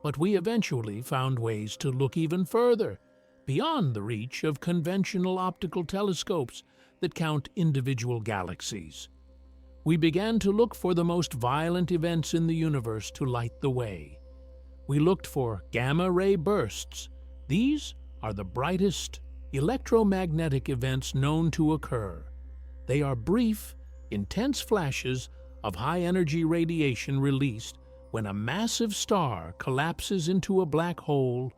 But we eventually found ways to look even further, beyond the reach of conventional optical telescopes that count individual galaxies. We began to look for the most violent events in the universe to light the way. We looked for gamma-ray bursts. These are the brightest electromagnetic events known to occur. They are brief, intense flashes of high-energy radiation released when a massive star collapses into a black hole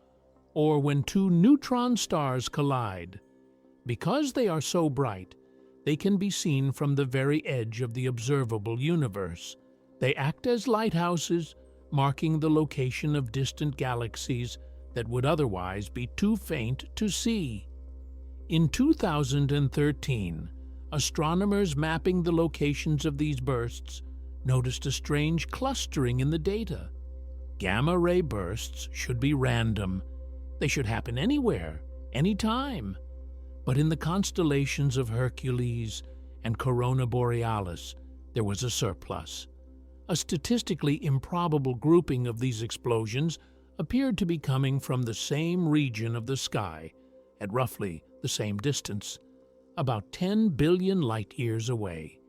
or when two neutron stars collide. Because they are so bright, they can be seen from the very edge of the observable universe. They act as lighthouses, marking the location of distant galaxies that would otherwise be too faint to see. In 2013, astronomers mapping the locations of these bursts noticed a strange clustering in the data. Gamma-ray bursts should be random. They should happen anywhere, anytime. But in the constellations of Hercules and Corona Borealis, there was a surplus. A statistically improbable grouping of these explosions appeared to be coming from the same region of the sky, at roughly the same distance, about 10 billion light-years away.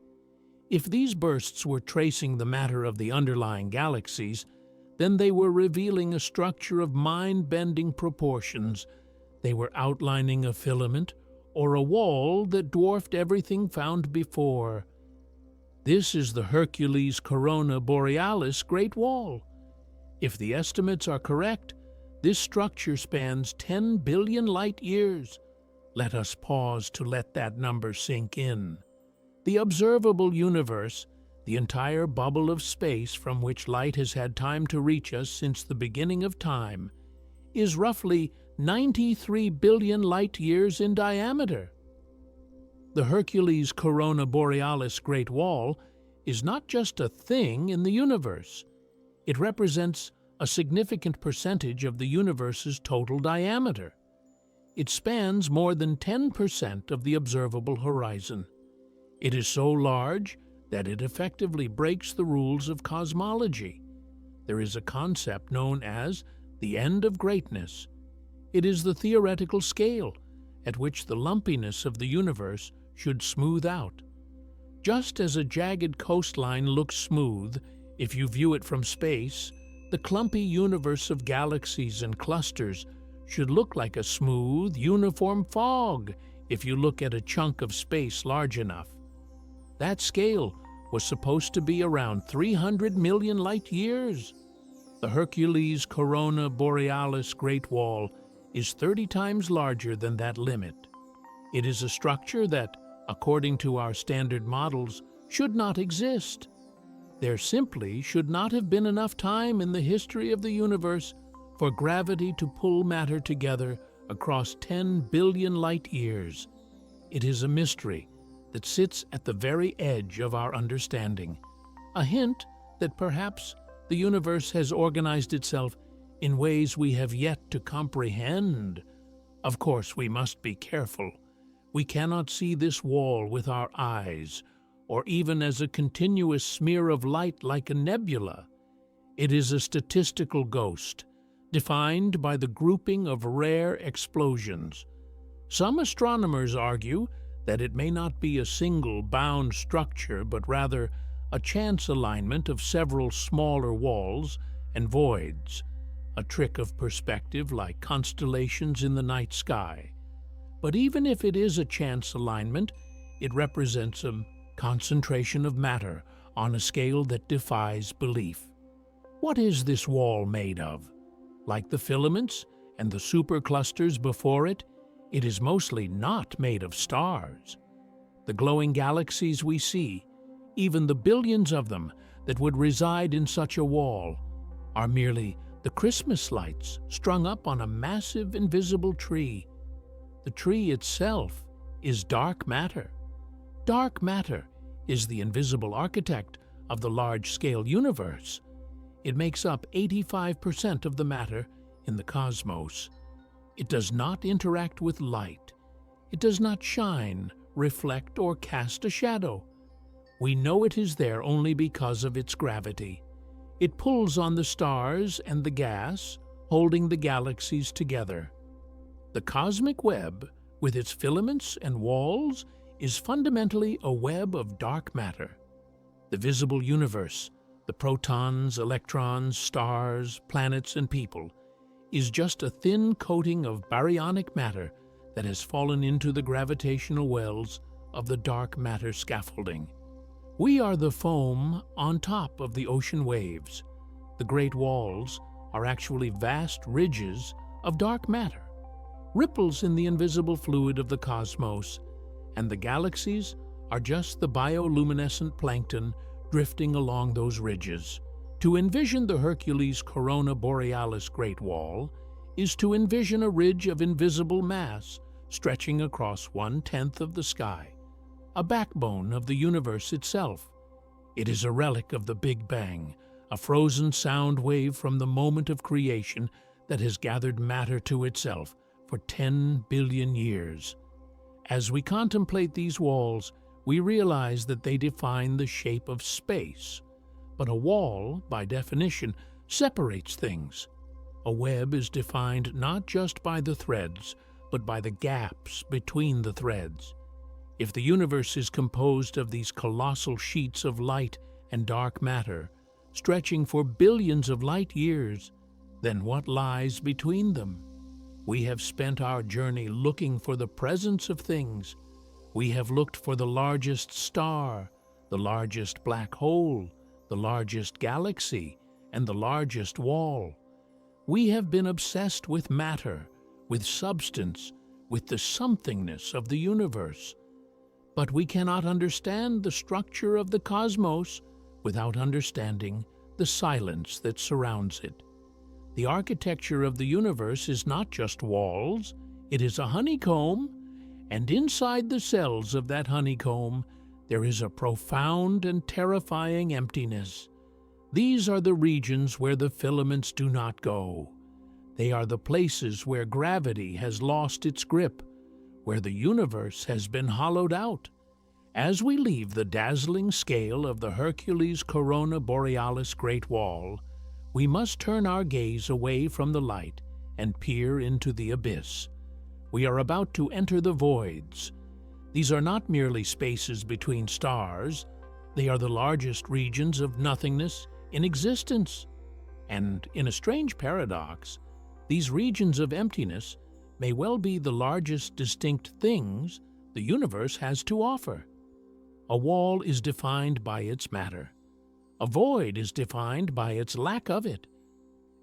If these bursts were tracing the matter of the underlying galaxies, then they were revealing a structure of mind-bending proportions. They were outlining a filament or a wall that dwarfed everything found before. This is the Hercules-Corona Borealis Great Wall. If the estimates are correct, This structure spans 10 billion light years. Let us pause to let that number sink in. The observable universe, the entire bubble of space from which light has had time to reach us since the beginning of time, is roughly 93 billion light years in diameter. The Hercules-Corona Borealis Great Wall is not just a thing in the universe. It represents a significant percentage of the universe's total diameter. It spans more than 10% of the observable horizon. It is so large that it effectively breaks the rules of cosmology. There is a concept known as the end of greatness. It is the theoretical scale at which the lumpiness of the universe should smooth out. Just as a jagged coastline looks smooth if you view it from space, the clumpy universe of galaxies and clusters should look like a smooth, uniform fog if you look at a chunk of space large enough. That scale was supposed to be around 300 million light years. The Hercules-Corona Borealis Great Wall is 30 times larger than that limit. It is a structure that, according to our standard models, should not exist. There simply should not have been enough time in the history of the universe for gravity to pull matter together across 10 billion light years. It is a mystery that sits at the very edge of our understanding, a hint that perhaps the universe has organized itself in ways we have yet to comprehend. Of course, we must be careful. We cannot see this wall with our eyes, or even as a continuous smear of light like a nebula. It is a statistical ghost, defined by the grouping of rare explosions. Some astronomers argue that it may not be a single bound structure, but rather a chance alignment of several smaller walls and voids, a trick of perspective like constellations in the night sky. But even if it is a chance alignment, it represents a concentration of matter on a scale that defies belief. What is this wall made of? Like the filaments and the superclusters before it, it is mostly not made of stars. The glowing galaxies we see, even the billions of them that would reside in such a wall, are merely the Christmas lights strung up on a massive invisible tree. The tree itself is dark matter. Dark matter is the invisible architect of the large-scale universe. It makes up 85% of the matter in the cosmos. It does not interact with light. It does not shine, reflect, or cast a shadow. We know it is there only because of its gravity. It pulls on the stars and the gas, holding the galaxies together. The cosmic web, with its filaments and walls, is fundamentally a web of dark matter. The visible universe, the protons, electrons, stars, planets, and people, is just a thin coating of baryonic matter that has fallen into the gravitational wells of the dark matter scaffolding. We are the foam on top of the ocean waves. The great walls are actually vast ridges of dark matter, ripples in the invisible fluid of the cosmos, and the galaxies are just the bioluminescent plankton drifting along those ridges. To envision the Hercules-Corona Borealis Great Wall is to envision a ridge of invisible mass stretching across 1/10 of the sky, a backbone of the universe itself. It is a relic of the Big Bang, a frozen sound wave from the moment of creation that has gathered matter to itself for 10 billion years. As we contemplate these walls, we realize that they define the shape of space. But a wall, by definition, separates things. A web is defined not just by the threads, but by the gaps between the threads. If the universe is composed of these colossal sheets of light and dark matter, stretching for billions of light years, then what lies between them? We have spent our journey looking for the presence of things. We have looked for the largest star, the largest black hole, the largest galaxy, and the largest wall. We have been obsessed with matter, with substance, with the somethingness of the universe. But we cannot understand the structure of the cosmos without understanding the silence that surrounds it. The architecture of the universe is not just walls, it is a honeycomb, and inside the cells of that honeycomb there is a profound and terrifying emptiness. These are the regions where the filaments do not go. They are the places where gravity has lost its grip, where the universe has been hollowed out. As we leave the dazzling scale of the Hercules-Corona Borealis Great Wall, we must turn our gaze away from the light and peer into the abyss. We are about to enter the voids. These are not merely spaces between stars, they are the largest regions of nothingness in existence. And in a strange paradox, these regions of emptiness may well be the largest distinct things the universe has to offer. A wall is defined by its matter. A void is defined by its lack of it.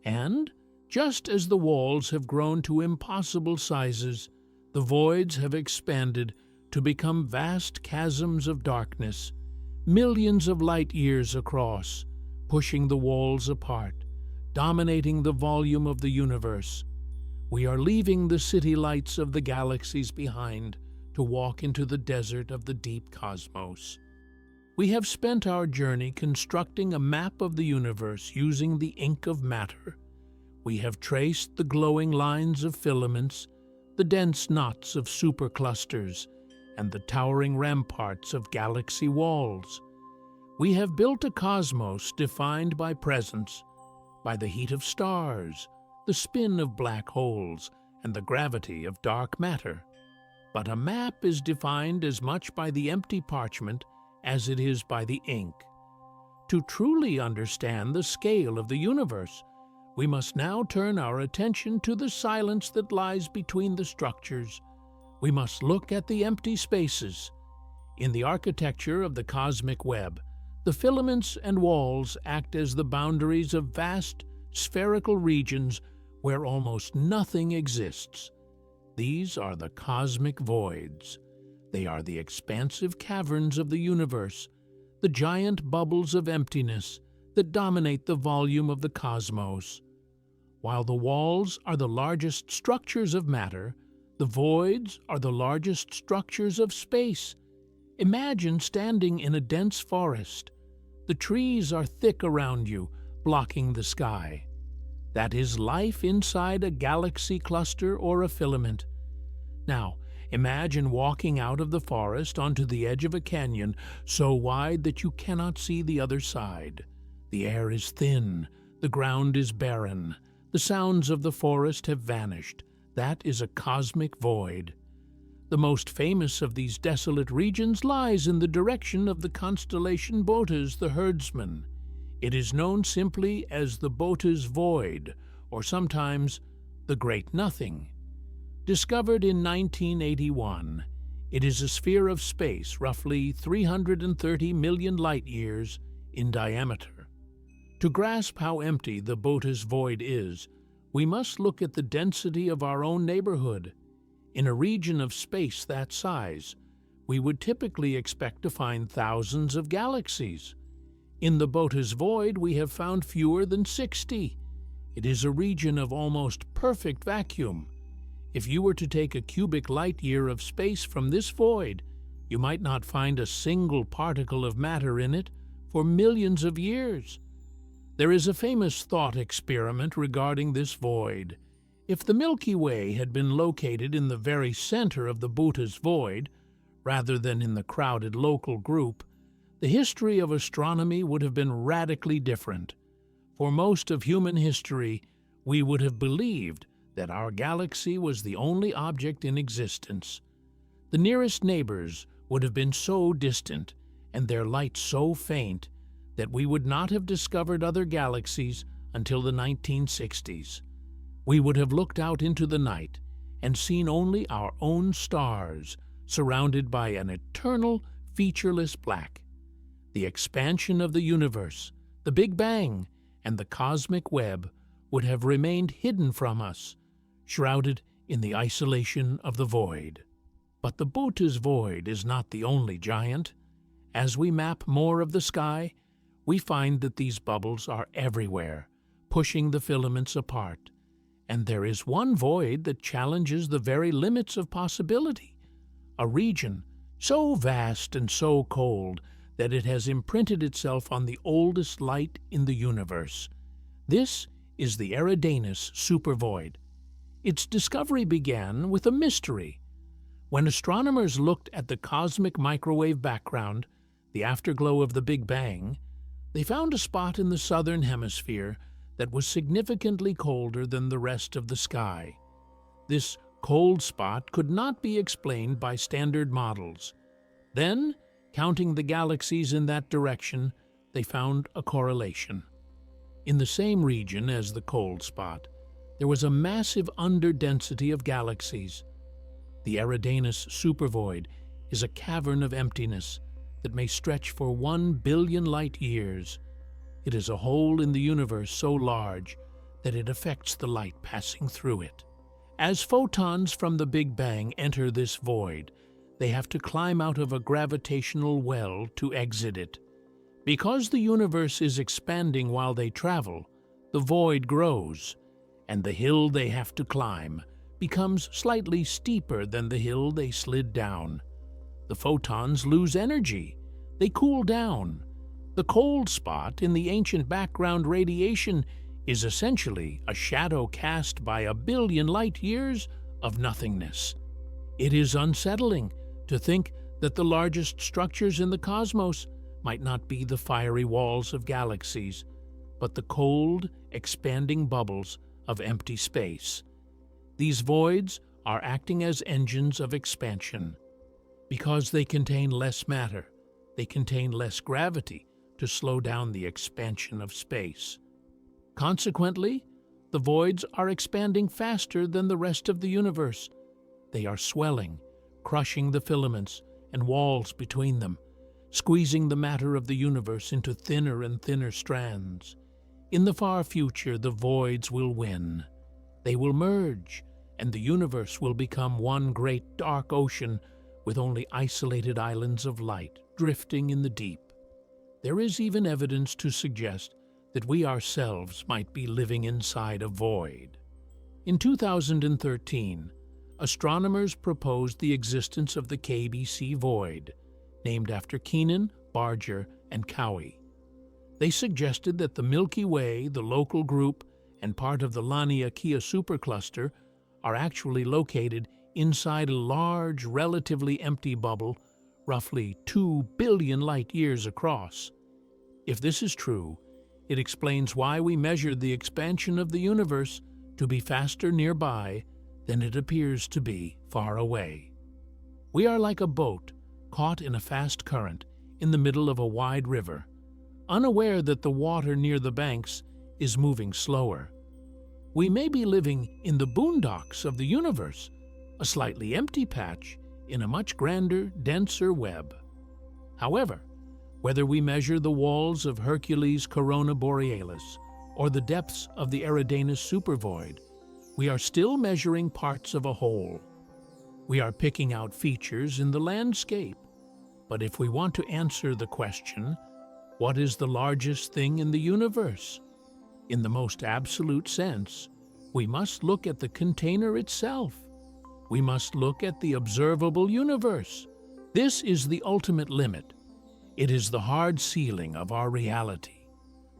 And, just as the walls have grown to impossible sizes, the voids have expanded to become vast chasms of darkness, millions of light years across, pushing the walls apart, dominating the volume of the universe. We are leaving the city lights of the galaxies behind to walk into the desert of the deep cosmos. We have spent our journey constructing a map of the universe using the ink of matter. We have traced the glowing lines of filaments, the dense knots of superclusters, and the towering ramparts of galaxy walls. We have built a cosmos defined by presence, by the heat of stars, the spin of black holes, and the gravity of dark matter. But a map is defined as much by the empty parchment as it is by the ink. To truly understand the scale of the universe, we must now turn our attention to the silence that lies between the structures. We must look at the empty spaces. In the architecture of the cosmic web, the filaments and walls act as the boundaries of vast, spherical regions where almost nothing exists. These are the cosmic voids. They are the expansive caverns of the universe, the giant bubbles of emptiness that dominate the volume of the cosmos. While the walls are the largest structures of matter, the voids are the largest structures of space. Imagine standing in a dense forest. The trees are thick around you, blocking the sky. That is life inside a galaxy cluster or a filament. Now, imagine walking out of the forest onto the edge of a canyon so wide that you cannot see the other side. The air is thin, the ground is barren, the sounds of the forest have vanished. That is a cosmic void. The most famous of these desolate regions lies in the direction of the constellation Boötes the herdsman. It is known simply as the Boötes Void, or sometimes the Great Nothing. Discovered in 1981, it is a sphere of space roughly 330 million light-years in diameter. To grasp how empty the Boötes Void is, we must look at the density of our own neighborhood. In a region of space that size, we would typically expect to find thousands of galaxies. In the Boötes Void, we have found fewer than 60. It is a region of almost perfect vacuum. If you were to take a cubic light-year of space from this void, you might not find a single particle of matter in it for millions of years. There is a famous thought experiment regarding this void. If the Milky Way had been located in the very center of the Boötes Void, rather than in the crowded local group, the history of astronomy would have been radically different. For most of human history, we would have believed that our galaxy was the only object in existence. The nearest neighbors would have been so distant, and their light so faint, that we would not have discovered other galaxies until the 1960s. We would have looked out into the night and seen only our own stars, surrounded by an eternal, featureless black. The expansion of the universe, the Big Bang, and the cosmic web would have remained hidden from us, shrouded in the isolation of the void. But the Boötes Void is not the only giant. As we map more of the sky, we find that these bubbles are everywhere, pushing the filaments apart. And there is one void that challenges the very limits of possibility, a region so vast and so cold that it has imprinted itself on the oldest light in the universe. This is the Eridanus Supervoid. Its discovery began with a mystery. When astronomers looked at the cosmic microwave background, the afterglow of the Big Bang, they found a spot in the southern hemisphere that was significantly colder than the rest of the sky. This cold spot could not be explained by standard models. Then, counting the galaxies in that direction, they found a correlation. In the same region as the cold spot, there was a massive underdensity of galaxies. The Eridanus Supervoid is a cavern of emptiness that may stretch for 1 billion light years. It is a hole in the universe so large that it affects the light passing through it. As photons from the Big Bang enter this void, they have to climb out of a gravitational well to exit it. Because the universe is expanding while they travel, the void grows, and the hill they have to climb becomes slightly steeper than the hill they slid down. The photons lose energy. They cool down. The cold spot in the ancient background radiation is essentially a shadow cast by 1 billion light years of nothingness. It is unsettling to think that the largest structures in the cosmos might not be the fiery walls of galaxies, but the cold, expanding bubbles of empty space. These voids are acting as engines of expansion. Because they contain less matter, they contain less gravity to slow down the expansion of space. Consequently, the voids are expanding faster than the rest of the universe. They are swelling, crushing the filaments and walls between them, squeezing the matter of the universe into thinner and thinner strands. In the far future, the voids will win. They will merge, and the universe will become one great dark ocean with only isolated islands of light drifting in the deep. There is even evidence to suggest that we ourselves might be living inside a void. In 2013, astronomers proposed the existence of the KBC void, named after Keenan, Barger, and Cowie. They suggested that the Milky Way, the local group, and part of the Laniakea Supercluster are actually located inside a large, relatively empty bubble, roughly 2 billion light years across. If this is true, it explains why we measure the expansion of the universe to be faster nearby than it appears to be far away. We are like a boat caught in a fast current in the middle of a wide river, unaware that the water near the banks is moving slower. We may be living in the boondocks of the universe, a slightly empty patch in a much grander, denser web. However, whether we measure the walls of Hercules-Corona Borealis or the depths of the Eridanus Supervoid, we are still measuring parts of a whole. We are picking out features in the landscape. But if we want to answer the question, what is the largest thing in the universe? In the most absolute sense, we must look at the container itself. We must look at the observable universe. This is the ultimate limit. It is the hard ceiling of our reality.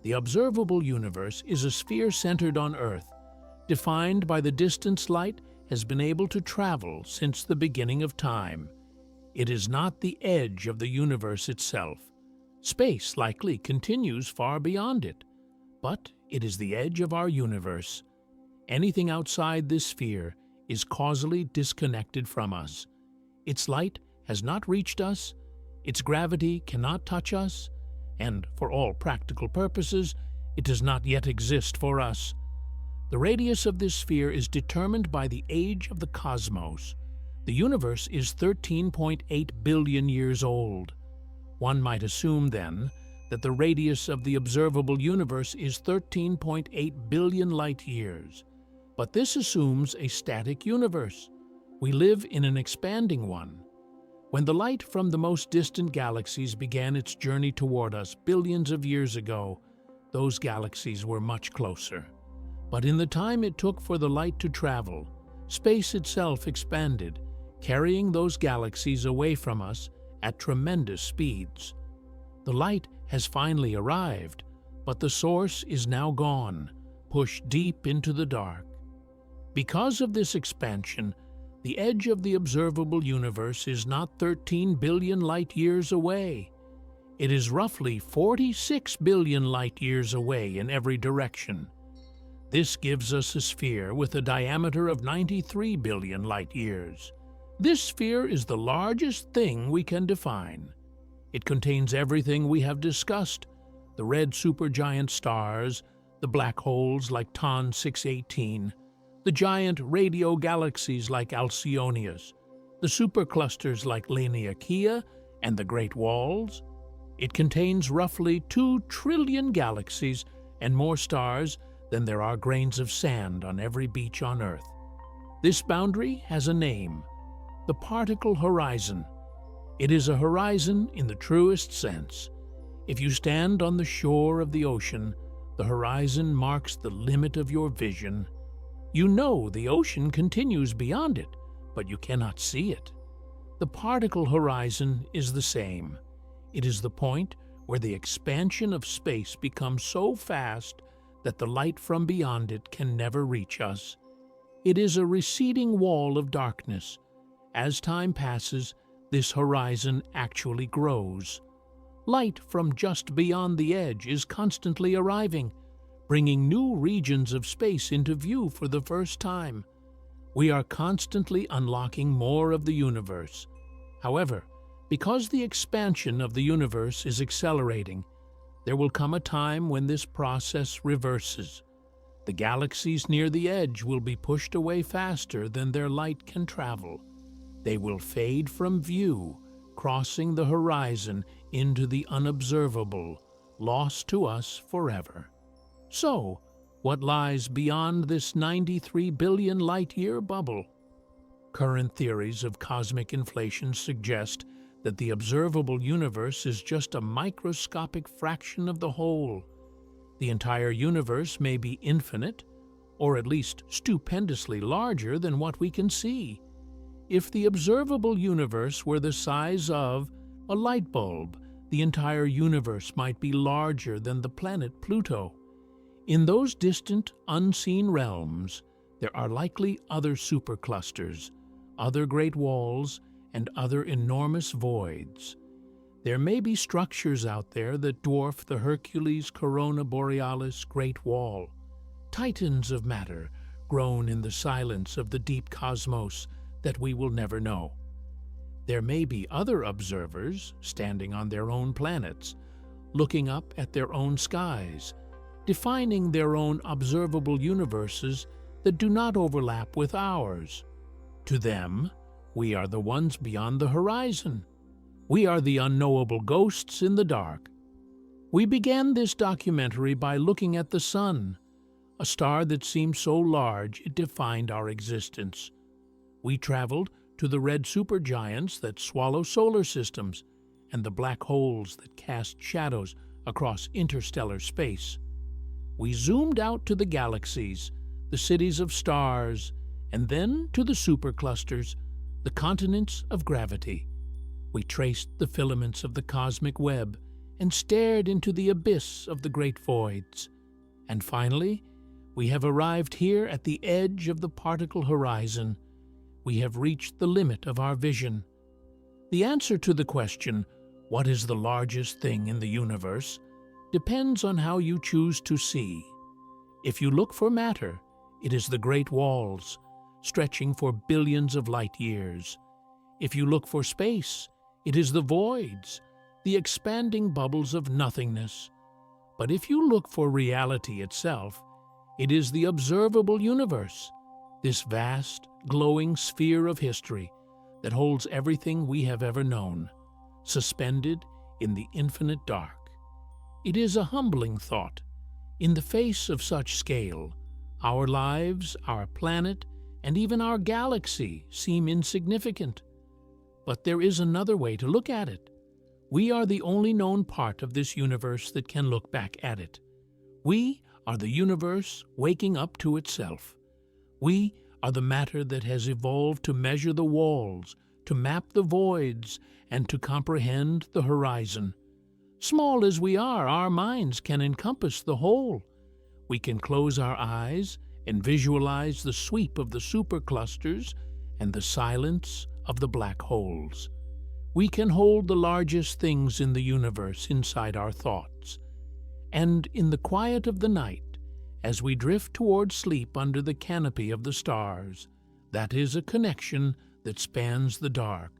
The observable universe is a sphere centered on Earth, defined by the distance light has been able to travel since the beginning of time. It is not the edge of the universe itself. Space likely continues far beyond it, but it is the edge of our universe. Anything outside this sphere is causally disconnected from us. Its light has not reached us, its gravity cannot touch us, and for all practical purposes, it does not yet exist for us. The radius of this sphere is determined by the age of the cosmos. The universe is 13.8 billion years old. One might assume, then, that the radius of the observable universe is 13.8 billion light-years. But this assumes a static universe. We live in an expanding one. When the light from the most distant galaxies began its journey toward us billions of years ago, those galaxies were much closer. But in the time it took for the light to travel, space itself expanded, carrying those galaxies away from us at tremendous speeds. The light has finally arrived, but the source is now gone, pushed deep into the dark. Because of this expansion, the edge of the observable universe is not 13 billion light-years away. It is roughly 46 billion light-years away in every direction. This gives us a sphere with a diameter of 93 billion light-years. This sphere is the largest thing we can define. It contains everything we have discussed: the red supergiant stars, the black holes like TON 618, the giant radio galaxies like Alcyoneus, the superclusters like Laniakea and the Great Walls. It contains roughly 2 trillion galaxies and more stars than there are grains of sand on every beach on Earth. This boundary has a name: the particle horizon. It is a horizon in the truest sense. If you stand on the shore of the ocean, the horizon marks the limit of your vision. You know the ocean continues beyond it, but you cannot see it. The particle horizon is the same. It is the point where the expansion of space becomes so fast that the light from beyond it can never reach us. It is a receding wall of darkness. As time passes, this horizon actually grows. Light from just beyond the edge is constantly arriving, bringing new regions of space into view for the first time. We are constantly unlocking more of the universe. However, because the expansion of the universe is accelerating, there will come a time when this process reverses. The galaxies near the edge will be pushed away faster than their light can travel. They will fade from view, crossing the horizon into the unobservable, lost to us forever. So, what lies beyond this 93 billion light-year bubble? Current theories of cosmic inflation suggest that the observable universe is just a microscopic fraction of the whole. The entire universe may be infinite, or at least stupendously larger than what we can see. If the observable universe were the size of a light bulb, the entire universe might be larger than the planet Pluto. In those distant, unseen realms, there are likely other superclusters, other great walls, and other enormous voids. There may be structures out there that dwarf the Hercules-Corona Borealis Great Wall, titans of matter grown in the silence of the deep cosmos that we will never know. There may be other observers standing on their own planets, looking up at their own skies, defining their own observable universes that do not overlap with ours. To them, we are the ones beyond the horizon. We are the unknowable ghosts in the dark. We began this documentary by looking at the Sun, a star that seemed so large it defined our existence. We traveled to the red supergiants that swallow solar systems and the black holes that cast shadows across interstellar space. We zoomed out to the galaxies, the cities of stars, and then to the superclusters, the continents of gravity. We traced the filaments of the cosmic web and stared into the abyss of the great voids. And finally, we have arrived here at the edge of the particle horizon. We have reached the limit of our vision. The answer to the question, what is the largest thing in the universe, depends on how you choose to see. If you look for matter, it is the great walls, stretching for billions of light years. If you look for space, it is the voids, the expanding bubbles of nothingness. But if you look for reality itself, it is the observable universe, this vast, glowing sphere of history that holds everything we have ever known, suspended in the infinite dark. It is a humbling thought. In the face of such scale, our lives, our planet, and even our galaxy seem insignificant. But there is another way to look at it. We are the only known part of this universe that can look back at it. We are the universe waking up to itself. We are the matter that has evolved to measure the walls, to map the voids, and to comprehend the horizon. Small as we are, our minds can encompass the whole. We can close our eyes and visualize the sweep of the superclusters and the silence of the black holes. We can hold the largest things in the universe inside our thoughts. And in the quiet of the night, as we drift toward sleep under the canopy of the stars, that is a connection that spans the dark,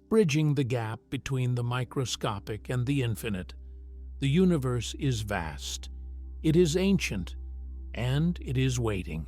bridging the gap between the microscopic and the infinite. The universe is vast, it is ancient, and it is waiting.